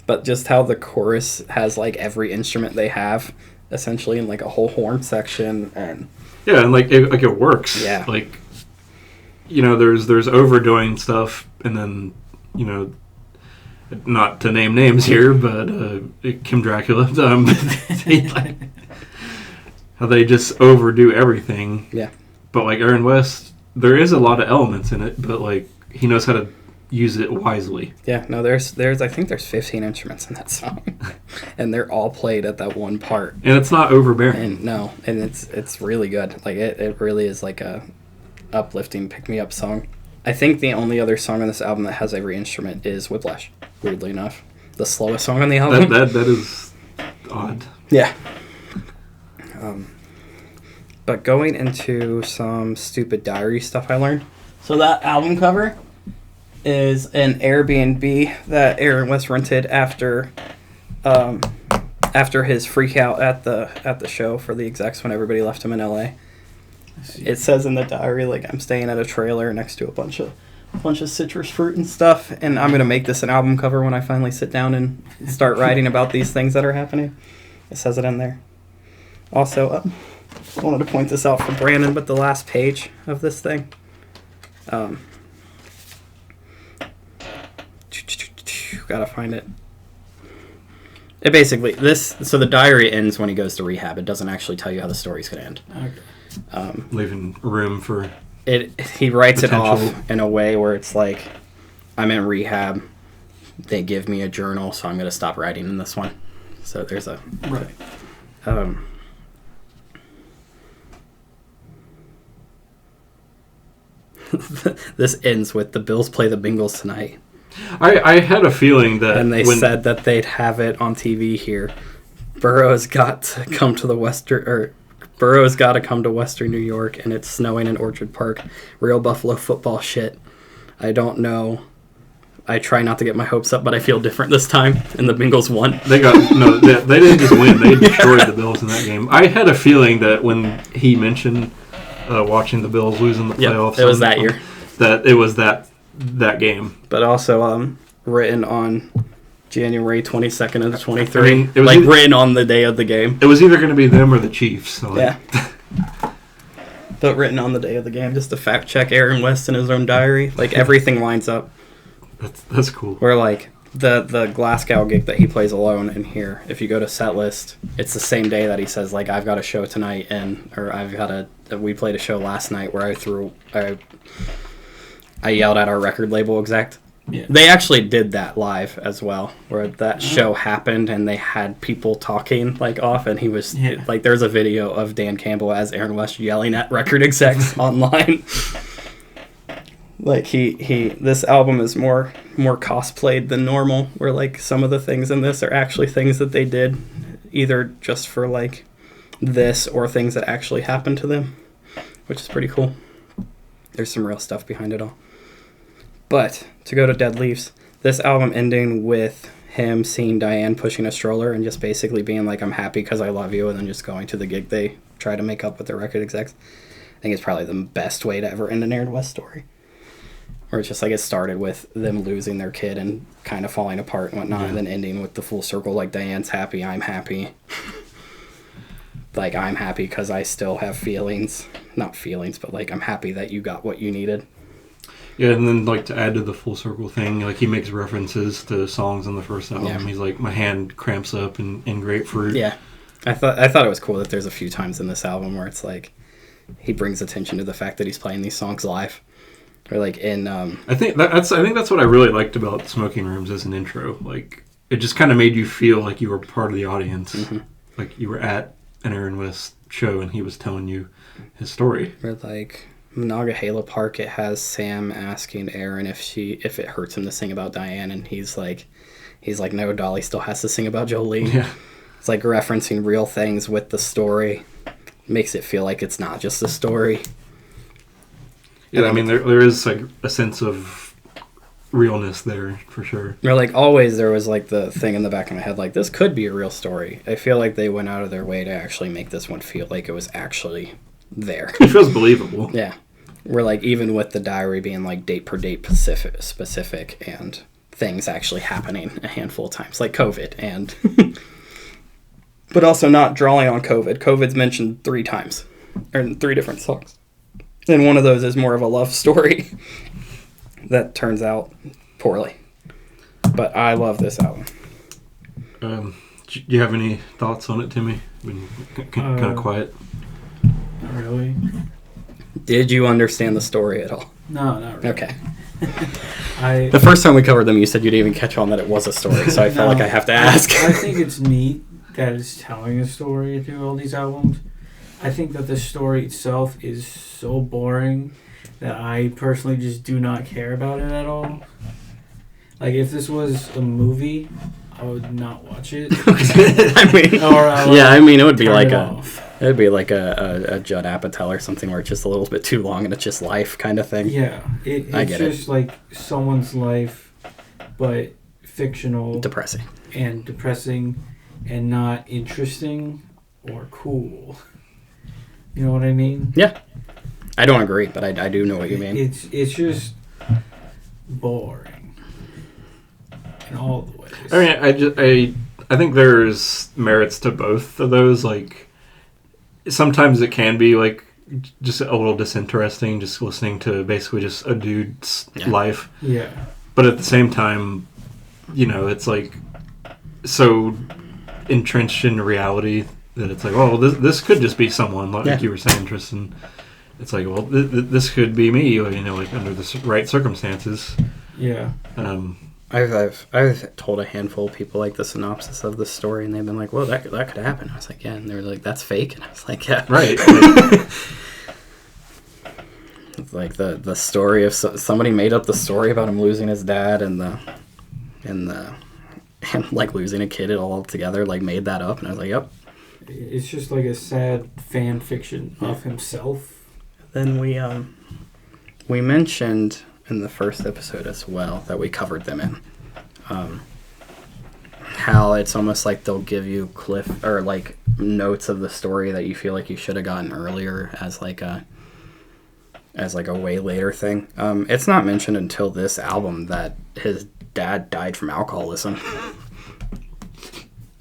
But just how the chorus has like every instrument they have, essentially, in like a whole horn section, and and it works. Yeah, like there's overdoing stuff, and then not to name names here, but Kim Dracula, how they just overdo everything. Yeah, but like Aaron West, there is a lot of elements in it, but like he knows how to use it wisely. Yeah, no, there's I think there's 15 instruments in that song, and they're all played at that one part. And it's not overbearing. And it's really good. Like it really is like a uplifting pick me up song. I think the only other song on this album that has every instrument is Whiplash. Weirdly enough, the slowest song on the album. That is odd. Yeah. But going into some stupid diary stuff I learned. So that album cover is an Airbnb that Aaron West rented after his freak out at the show for the execs when everybody left him in LA. It says in the diary, like, I'm staying at a trailer next to a bunch of citrus fruit and stuff, and I'm gonna make this an album cover when I finally sit down and start writing about these things that are happening. It says it in there. Also, I wanted to point this out for Brandon, but the last page of this thing, gotta find it. It basically so the diary ends when he goes to rehab. It doesn't actually tell you how the story's gonna end. Okay. Leaving room for it. He writes potential. it off in a way where it's like, I'm in rehab. They give me a journal, so I'm gonna stop writing in this one. So there's a right. This ends with the Bills play the Bengals tonight. I had a feeling that... And they said that they'd have it on TV here. Burrow's got to come to Western New York, and it's snowing in Orchard Park. Real Buffalo football shit. I don't know. I try not to get my hopes up, but I feel different this time, and the Bengals won. They didn't just win. They destroyed the Bills in that game. I had a feeling that when he mentioned watching the Bills losing the playoffs... it was that year. That it was that game. But also written on January 22nd of 23. I mean, it was written on the day of the game. It was either going to be them or the Chiefs. So yeah. But written on the day of the game, just to fact check Aaron West in his own diary. Like, everything lines up. That's cool. Where, like, the Glasgow gig that he plays alone in here, if you go to Setlist, it's the same day that he says, like, I've got a show tonight, we played a show last night where I yelled at our record label exec. Yeah. They actually did that live as well, where that show happened and they had people talking like off, and he was like, there's a video of Dan Campbell as Aaron West yelling at record execs online. Like this album is more cosplayed than normal, where like some of the things in this are actually things that they did either just for like this or things that actually happened to them, which is pretty cool. There's some real stuff behind it all. But to go to Dead Leaves, this album ending with him seeing Diane pushing a stroller and just basically being like, I'm happy because I love you, and then just going to the gig they try to make up with their record execs, I think it's probably the best way to ever end an Aaron West story. Where it's just like it started with them losing their kid and kind of falling apart and whatnot, and then ending with the full circle, like Diane's happy, I'm happy. Like, I'm happy because I still have feelings. Not feelings, but like, I'm happy that you got what you needed. Yeah, and then like to add to the full circle thing, like he makes references to songs on the first album. Yeah. He's like, my hand cramps up in Grapefruit. Yeah, I thought it was cool that there's a few times in this album where it's like he brings attention to the fact that he's playing these songs live, or like in. I think that's what I really liked about Smoking Rooms as an intro. Like it just kind of made you feel like you were part of the audience, like you were at an Aaron West show and he was telling you his story. Or like Monongahela Park, it has Sam asking Aaron if it hurts him to sing about Diane, and he's like, no, Dolly still has to sing about Jolene. Yeah. It's like referencing real things with the story. Makes it feel like it's not just a story. Yeah, I mean, there is like a sense of realness there for sure. Or like always there was like the thing in the back of my head, like this could be a real story. I feel like they went out of their way to actually make this one feel like it was actually there. It feels believable. Yeah. We're like, even with the diary being like date per date specific and things actually happening a handful of times, like COVID, and but also not drawing on COVID. COVID's mentioned 3 times, or in 3 different songs. And one of those is more of a love story that turns out poorly. But I love this album. Do you have any thoughts on it, Timmy? Been kind of quiet. Not really. Did you understand the story at all? No, not really. Okay. The first time we covered them, you said you didn't even catch on that it was a story, so I felt like I have to ask. I think it's neat that it's telling a story through all these albums. I think that the story itself is so boring that I personally just do not care about it at all. Like, if this was a movie, I would not watch it. I mean, it would be like it'd be like a Judd Apatow or something where it's just a little bit too long and it's just life kind of thing. Yeah, it's just like someone's life, but fictional, depressing, and not interesting or cool. You know what I mean? Yeah, I don't agree, but I do know what you mean. It's just boring in all the ways. I mean, I think there's merits to both of those. Like, sometimes it can be like just a little disinteresting, just listening to basically just a dude's life. Yeah. But at the same time, you know, it's like so entrenched in reality that it's like, oh, this could just be someone, like you were saying, Tristan. It's like, well, this could be me, you know, like under the right circumstances. Yeah. I've told a handful of people like the synopsis of the story, and they've been like, "Well, that could happen." I was like, "Yeah," and they were like, "That's fake," and I was like, "Yeah, right." It's like the story of somebody made up the story about him losing his dad and like losing a kid all together, like made that up, and I was like, "Yep." It's just like a sad fan fiction of himself. Then we mentioned in the first episode as well that we covered them in how it's almost like they'll give you or like notes of the story that you feel like you should have gotten earlier as like a way later thing. It's not mentioned until this album that his dad died from alcoholism.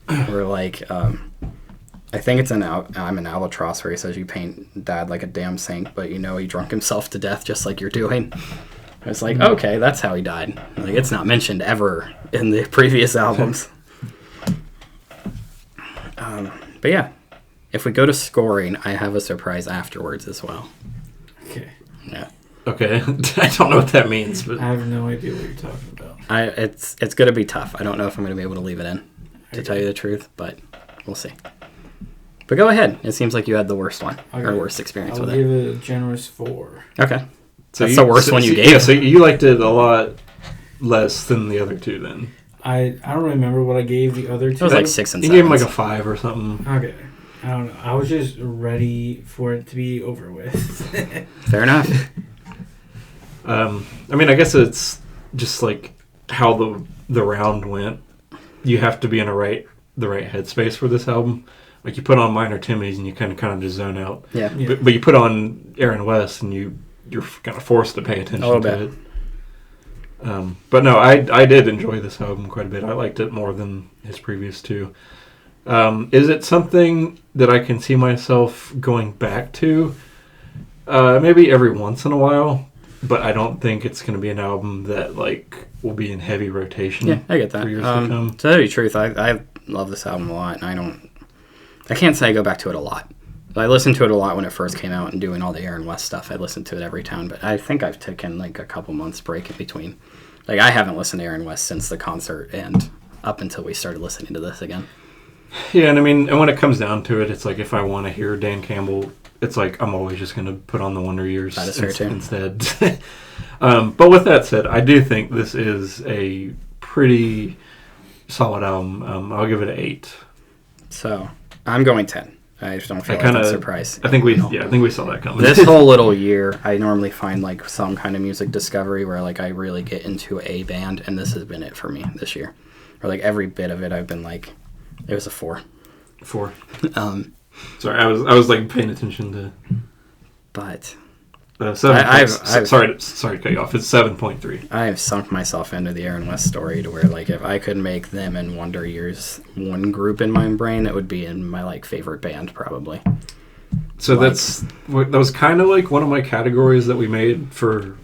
Or like I think it's I'm an Albatross where he says you paint dad like a damn saint, but you know he drunk himself to death just like you're doing. It's like, okay, that's how he died. Like, it's not mentioned ever in the previous albums. But yeah, if we go to scoring, I have a surprise afterwards as well. Okay. Yeah. Okay. I don't know what that means, but I have no idea what you're talking about. It's going to be tough. I don't know if I'm going to be able to leave it in, to tell you the truth, but we'll see. But go ahead. It seems like you had the worst one, or worst experience with it. I'll give it a generous 4. Okay. So that's the worst one you gave. Yeah, so you liked it a lot less than the other two then. I don't remember what I gave the other 2. It was like 6 and 7. You gave him like a 5 or something. Okay. I don't know. I was just ready for it to be over with. Fair enough. I mean, I guess it's just like how the round went. You have to be in the right headspace for this album. Like, you put on Minor Timmy's and you kind of just zone out. Yeah. But you put on Aaron West and you're kind of forced to pay attention to it. But no, I did enjoy this album quite a bit. I liked it more than his previous 2. Is it something that I can see myself going back to? Maybe every once in a while, but I don't think it's going to be an album that like will be in heavy rotation. Yeah, I get that. For years to come. To tell you the truth, I love this album a lot, and I can't say I go back to it a lot. I listened to it a lot when it first came out and doing all the Aaron West stuff. I listened to it every time, but I think I've taken like a couple months break in between. Like, I haven't listened to Aaron West since the concert and up until we started listening to this again. Yeah, and I mean, and when it comes down to it, it's like if I want to hear Dan Campbell, it's like I'm always just going to put on the Wonder Years instead. But with that said, I do think this is a pretty solid album. I'll give it an 8. So I'm going 10. I just don't feel like it's a surprise. I think we saw that coming. This whole little year, I normally find like some kind of music discovery where like I really get into a band, and this has been it for me this year. Or like every bit of it, I've been like, it was a 4. 4. Sorry, I was like paying attention to. But 7. Sorry to cut you off. It's 7.3. I have sunk myself into the Aaron West story to where like if I could make them and Wonder Years one group in my brain, it would be in my like favorite band probably. So like, that was kind of like one of my categories that we made for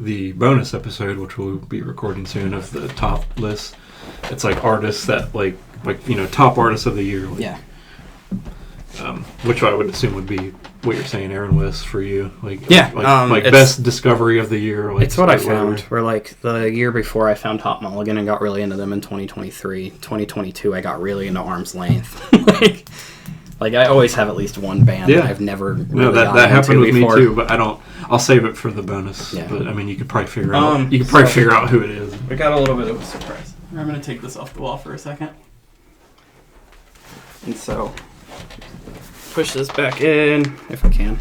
the bonus episode, which we'll be recording soon, of the top list. It's like artists that like top artists of the year. Like, yeah. Which I would assume would be what you're saying, Aaron West, for you. Like, yeah, like best discovery of the year. Like, it's what I found. Where like the year before I found Hot Mulligan and got really into them in 2023. 2022 I got really into Arm's Length. like I always have at least one band that I've never really that happened with before. me too, but I'll save it for the bonus. Yeah. But I mean, you could probably figure out. You could probably figure out who it is. We got a little bit of a surprise. I'm gonna take this off the wall for a second. And so push this back in if I can.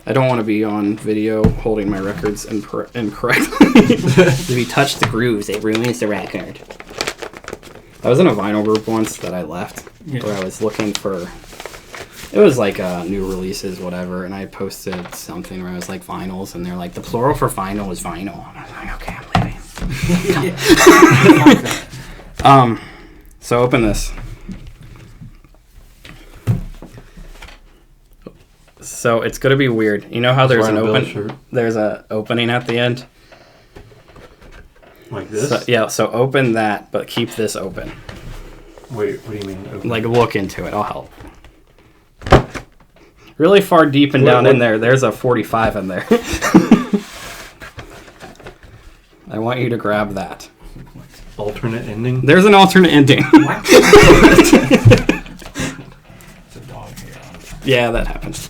I don't want to be on video holding my records incorrectly. If you touch the grooves, it ruins the record. I was in a vinyl group once that I left, where I was looking for. It was like new releases, whatever, and I posted something where I was like vinyls, and they're like, the plural for vinyl is vinyl. And I was like, okay, I'm leaving. So open this. So it's gonna be weird. You know how there's an opening at the end? Like this? So open that, but keep this open. Wait, what do you mean? Open? Like look into it. I'll help. Really far deep and down in there, there's a 45 in there. I want you to grab that. Alternate ending? There's an alternate ending. What? It's a dog hair. Yeah, that happens.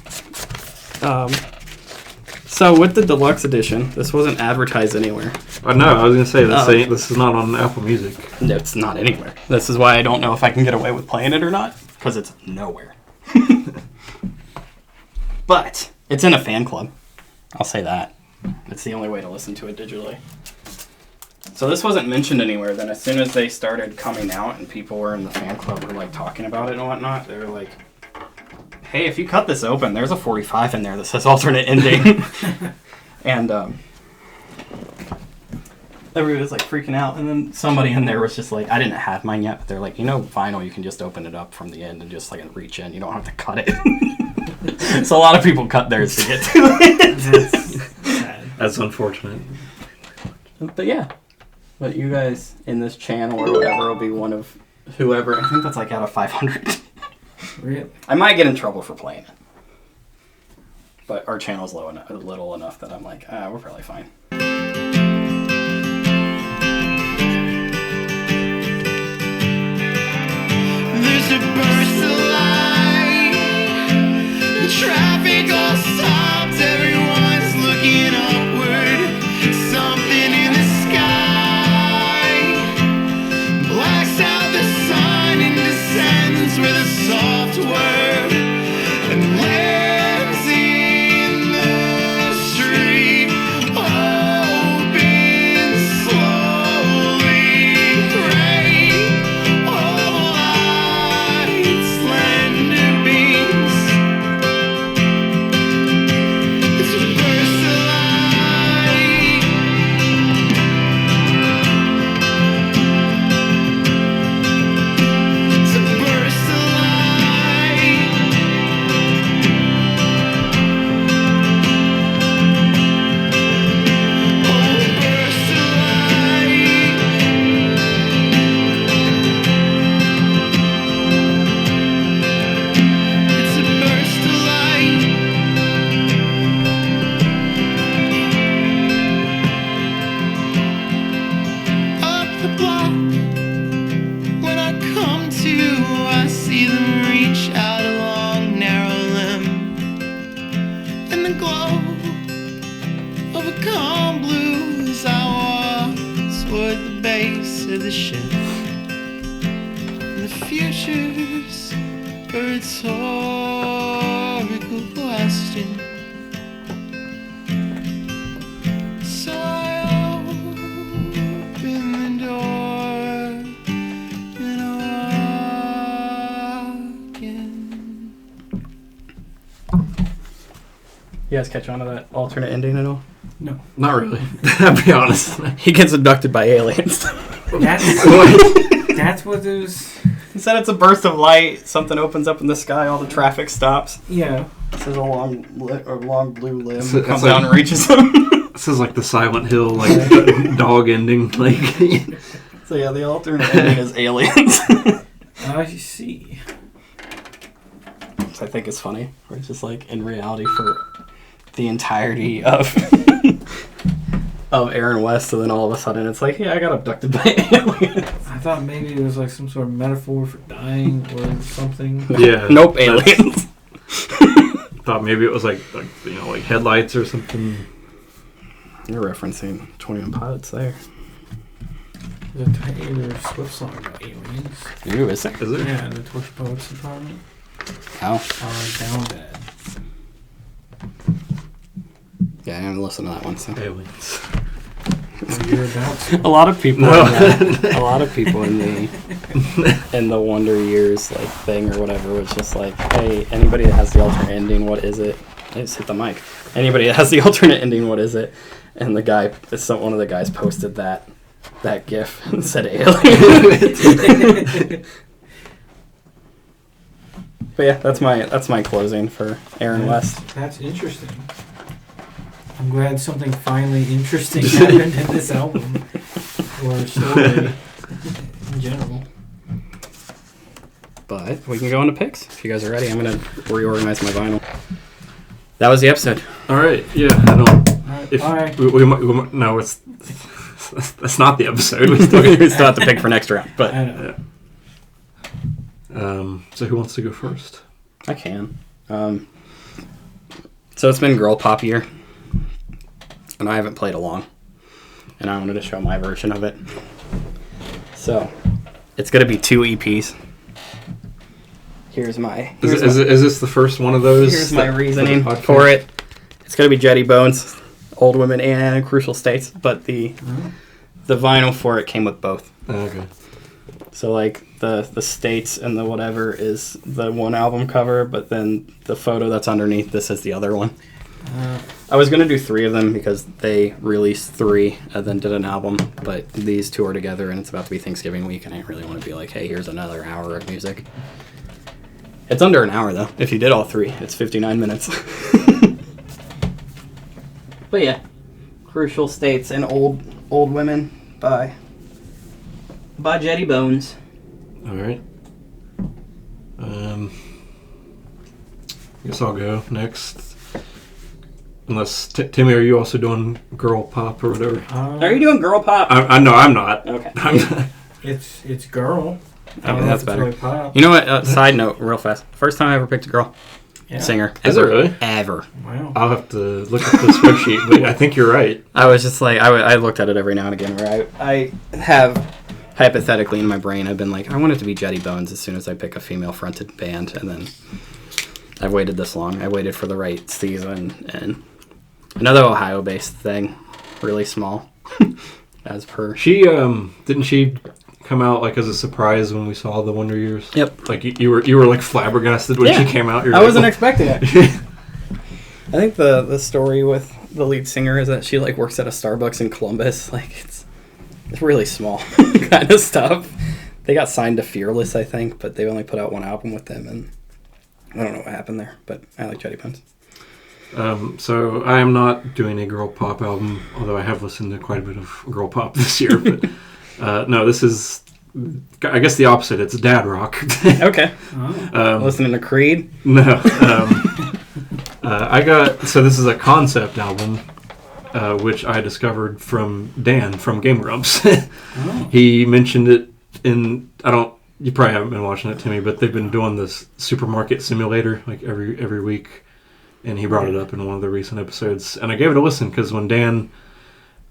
So with the deluxe edition, this wasn't advertised anywhere. No, I was gonna say this is not on Apple Music. No, it's not anywhere. This is why I don't know if I can get away with playing it or not, because it's nowhere. But it's in a fan club. I'll say that. It's the only way to listen to it digitally. So this wasn't mentioned anywhere. Then as soon as they started coming out and people were in the fan club were like talking about it and whatnot, they were like, hey, if you cut this open, there's a 45 in there that says alternate ending. And everybody was like freaking out. And then somebody in there was just like, I didn't have mine yet, but they're like, vinyl, you can just open it up from the end and just like reach in. You don't have to cut it. So a lot of people cut theirs to get to it. That's sad. That's unfortunate. But yeah. But you guys in this channel or whatever will be one of whoever. I think that's like out of 500. Really? I might get in trouble for playing it. But our channel's little enough that I'm like, we're probably fine. There's a burst of light. The traffic all stops. Everyone's looking upward. Something in the sky blacks out the sun and descends with a soft word and lands in the street. Open slowly, gray, all light, slender beams. It's a burst of light. It's a burst of light. Oh, burst of light. It's a burst of light. Up the block, when I come to, I see them reach out a long, narrow limb. In the glow of a calm blue as I walk toward the base of the ship. future's a rhetorical question. So I open the door and I walk in. You guys catch on to that alternate ending at all? No. Not really. I'll be honest. He gets abducted by aliens. That's what it was. He said it's a burst of light. Something opens up in the sky. All the traffic stops. Yeah. This is a long blue limb. It's Comes like- down and reaches him. This is like the Silent Hill, like dog ending. Like, So yeah, the alternate ending is aliens. I see. Which I think is funny. Where it's just like in reality for the entirety of of Aaron West, and then all of a sudden it's like, yeah, I got abducted by aliens. I thought maybe it was like some sort of metaphor for dying or something. yeah. Nope, aliens. Thought maybe it was like like headlights or something. You're referencing 21 Pilots there. There's a Taylor Swift song about aliens. Ooh, is there? Is it? Yeah, the Torch Poets Department. Oh. Down bad. Yeah, I haven't listened to that one, so. Aliens. Well, you're about to. A lot of people No. a lot of people in the Wonder Years like thing or whatever was just like, hey, anybody that has the alternate ending, what is it? I just hit the mic. Anybody that has the alternate ending, what is it? And the guy, one of the guys posted that GIF and said alien. But yeah, that's my closing for Aaron West. That's interesting. I'm glad something finally interesting happened in this album. Or story in general. But we can go into picks if you guys are ready. I'm gonna reorganize my vinyl. That was the episode. All right. Yeah. I don't. Alright. If Alright. we might, no, it's that's not the episode. We We still have to pick for next round, but I know. So who wants to go first? I can. So it's been girl pop year, and I haven't played along, and I wanted to show my version of it. So it's gonna be 2 EPs. Here's Is this the first one of those? Here's my that- reasoning the for podcast? it. It's gonna be Jetty Bones, Old Women, and Crucial States, but the vinyl for it came with both. Okay. So like the States and the whatever is the one album cover, but then the photo that's underneath this is the other one. I was gonna do 3 of them because they released 3 and then did an album, but these 2 are together and it's about to be Thanksgiving week, and I didn't really want to be like, hey, here's another hour of music. It's under an hour though. If you did all 3, it's 59 minutes. But yeah, Crucial States and Old Women by Jetty Bones. All right. Guess I'll go next. Unless Timmy, are you also doing girl pop or whatever? Are you doing girl pop? I know I'm not. Okay. It's girl. I Okay, don't know that's if it's better. really pop. You know what? Side note, real fast. First time I ever picked a girl Yeah. singer. Is it ever. really? Ever. Wow. I'll have to look at the spreadsheet, but I think you're right. I was just like, I looked at it every now and again where I have hypothetically in my brain, I've been like, I want it to be Jetty Bones as soon as I pick a female-fronted band, and then I've waited this long. I waited for the right season, and another Ohio-based thing, really small, as per. She didn't she come out like as a surprise when we saw the Wonder Years? Yep. Like you were like flabbergasted when Yeah. she came out. You're I like, wasn't "What?" expecting it. I think the story with the lead singer is that she like works at a Starbucks in Columbus. Like it's really small kind of stuff. They got signed to Fearless, I think, but they only put out 1 album with them, and I don't know what happened there. But I like Jetty Bones. So I am not doing a girl pop album, although I have listened to quite a bit of girl pop this year. But no, this is, I guess, the opposite. It's dad rock. Okay. Oh. Listening to Creed. No. So this is a concept album, which I discovered from Dan from Game Grumps. Oh. He mentioned it in, you probably haven't been watching it, Timmy, but they've been doing this supermarket simulator like every week, and he brought it up in one of the recent episodes, and I gave it a listen because when Dan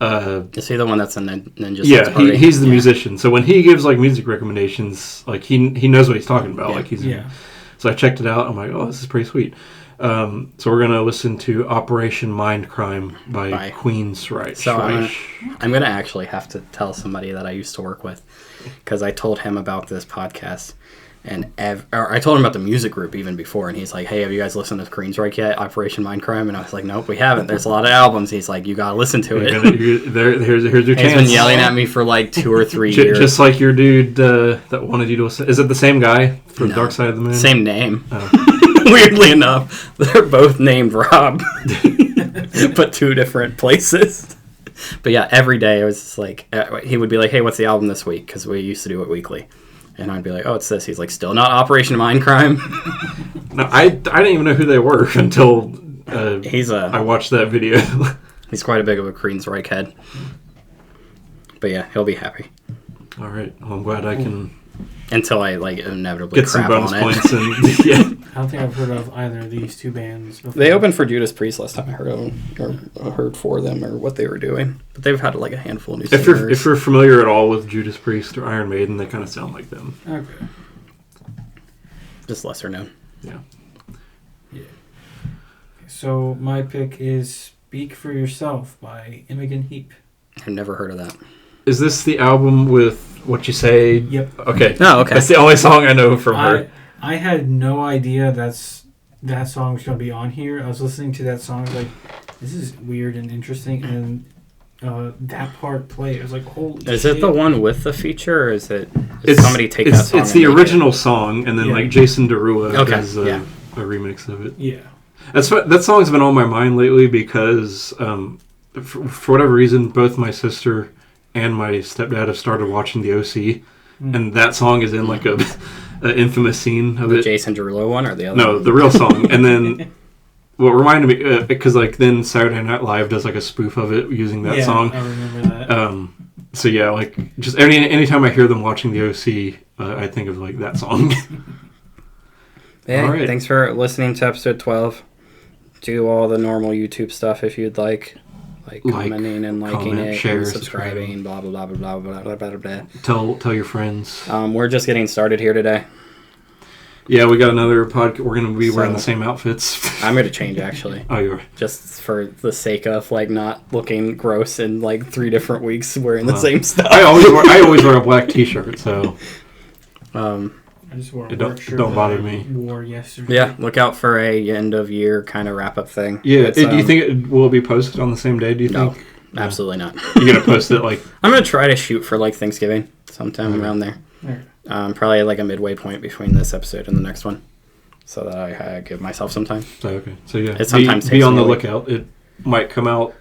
Is he the one that's in Ninja Yeah, Six Party? he's the musician. So when he gives like music recommendations, like he knows what he's talking about. Yeah. Like he's Yeah. So I checked it out. I'm like, oh, this is pretty sweet. So we're gonna listen to Operation Mindcrime by Queen's Right. So I'm gonna actually have to tell somebody that I used to work with, because I told him about this podcast, and I told him about the music group even before, and he's like, "Hey, have you guys listened to Queensryche yet? Operation Mindcrime?" And I was like, "Nope, we haven't. There's a lot of albums." He's like, "You gotta listen to it." Here's your chance. He's been yelling at me for like 2 or 3 years. Just like your dude that wanted you to listen. Is it the same guy from Dark Side of the Moon? Same name. Oh. Weirdly enough, they're both named Rob, but 2 different places. But yeah, every day I was just like, he would be like, "Hey, what's the album this week?" Because we used to do it weekly. And I'd be like, "Oh, it's this." He's like, "Still not Operation Mindcrime?" No, I didn't even know who they were until I watched that video. He's quite a big of a Queensryche head. But yeah, he'll be happy. All right. Well, I'm glad I can... Until I like inevitably get some crap bonus on points. it. Yeah. I don't think I've heard of either of these 2 bands before. They opened for Judas Priest last time I heard of them, or heard for them, or what they were doing. But they've had like a handful of new singers. If you're familiar at all with Judas Priest or Iron Maiden, they kind of sound like them. Okay. Just lesser known. Yeah. Yeah. So my pick is Speak for Yourself by Imogen Heap. I've never heard of that. Is this the album with What You Say? Yep. Okay. Oh, okay. That's the only song I know from her. I had no idea that song was going to be on here. I was listening to that song, I was like, this is weird and interesting, and that part played. I was like, holy shit. Is it the one with the feature, or is it somebody take that song? It's the original song, and then like Jason Derulo does a remix of it. Yeah. That song's been on my mind lately because for whatever reason, both my sister and my stepdad have started watching the OC, and that song is in like an infamous scene of the it. Jason Derulo one or the other? No, one? the real song. And then what reminded me, because like then Saturday Night Live does like a spoof of it using that song. I remember that. So yeah, like just anytime I hear them watching the OC, I think of like that song. Hey, all right. Thanks for listening to episode 12. Do all the normal YouTube stuff if you'd like commenting and liking it, share, and subscribing, blah blah blah blah blah blah blah blah. Tell your friends. We're just getting started here today. Yeah, we got another podcast. We're going to be wearing the same outfits. I'm going to change actually. Oh, you are. Just for the sake of like not looking gross in like 3 different weeks wearing the same stuff. I always wear a black T-shirt, so I just wore a don't work shirt bother that I me. wore yesterday. Yeah, look out for a end of year kind of wrap up thing. Yeah, do you think will it be posted on the same day? Do you No, think? absolutely not. You're gonna post it like I'm gonna try to shoot for like Thanksgiving sometime around there. Okay. Probably like a midway point between this episode and the next one, so that I give myself some time. okay. So yeah, It sometimes be takes on me the a week. lookout. It might come out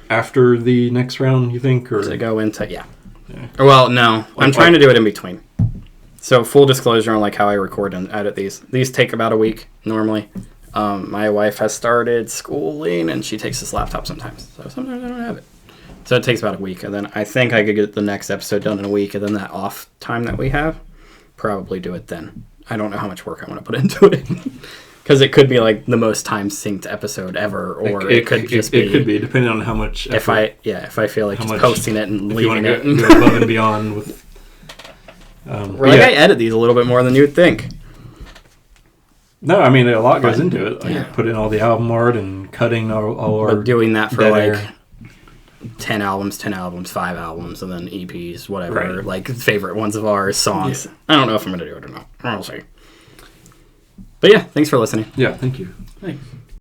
after the next round. You think, or To go into Well, no, I'm trying to do it in between. So full disclosure on like how I record and edit these. These take about a week normally. My wife has started schooling and she takes this laptop sometimes. So sometimes I don't have it. So it takes about a week. And then I think I could get the next episode done in a week. And then that off time that we have, probably do it then. I don't know how much work I want to put into it. Because it could be like the most time synced episode ever. Or it could just be... It could be, depending on how much effort, if I feel like just posting it and leaving it. Go above and beyond with... I edit these a little bit more than you would think. No, I mean, a lot goes into it. Like, put in all the album art and cutting all our... But doing that for like air. 10 albums, 5 albums, and then EPs, whatever. Right. Like favorite ones of ours, songs. Yeah. I don't know if I'm going to do it or not. I'll see. But yeah, thanks for listening. Yeah, thank you. Thanks.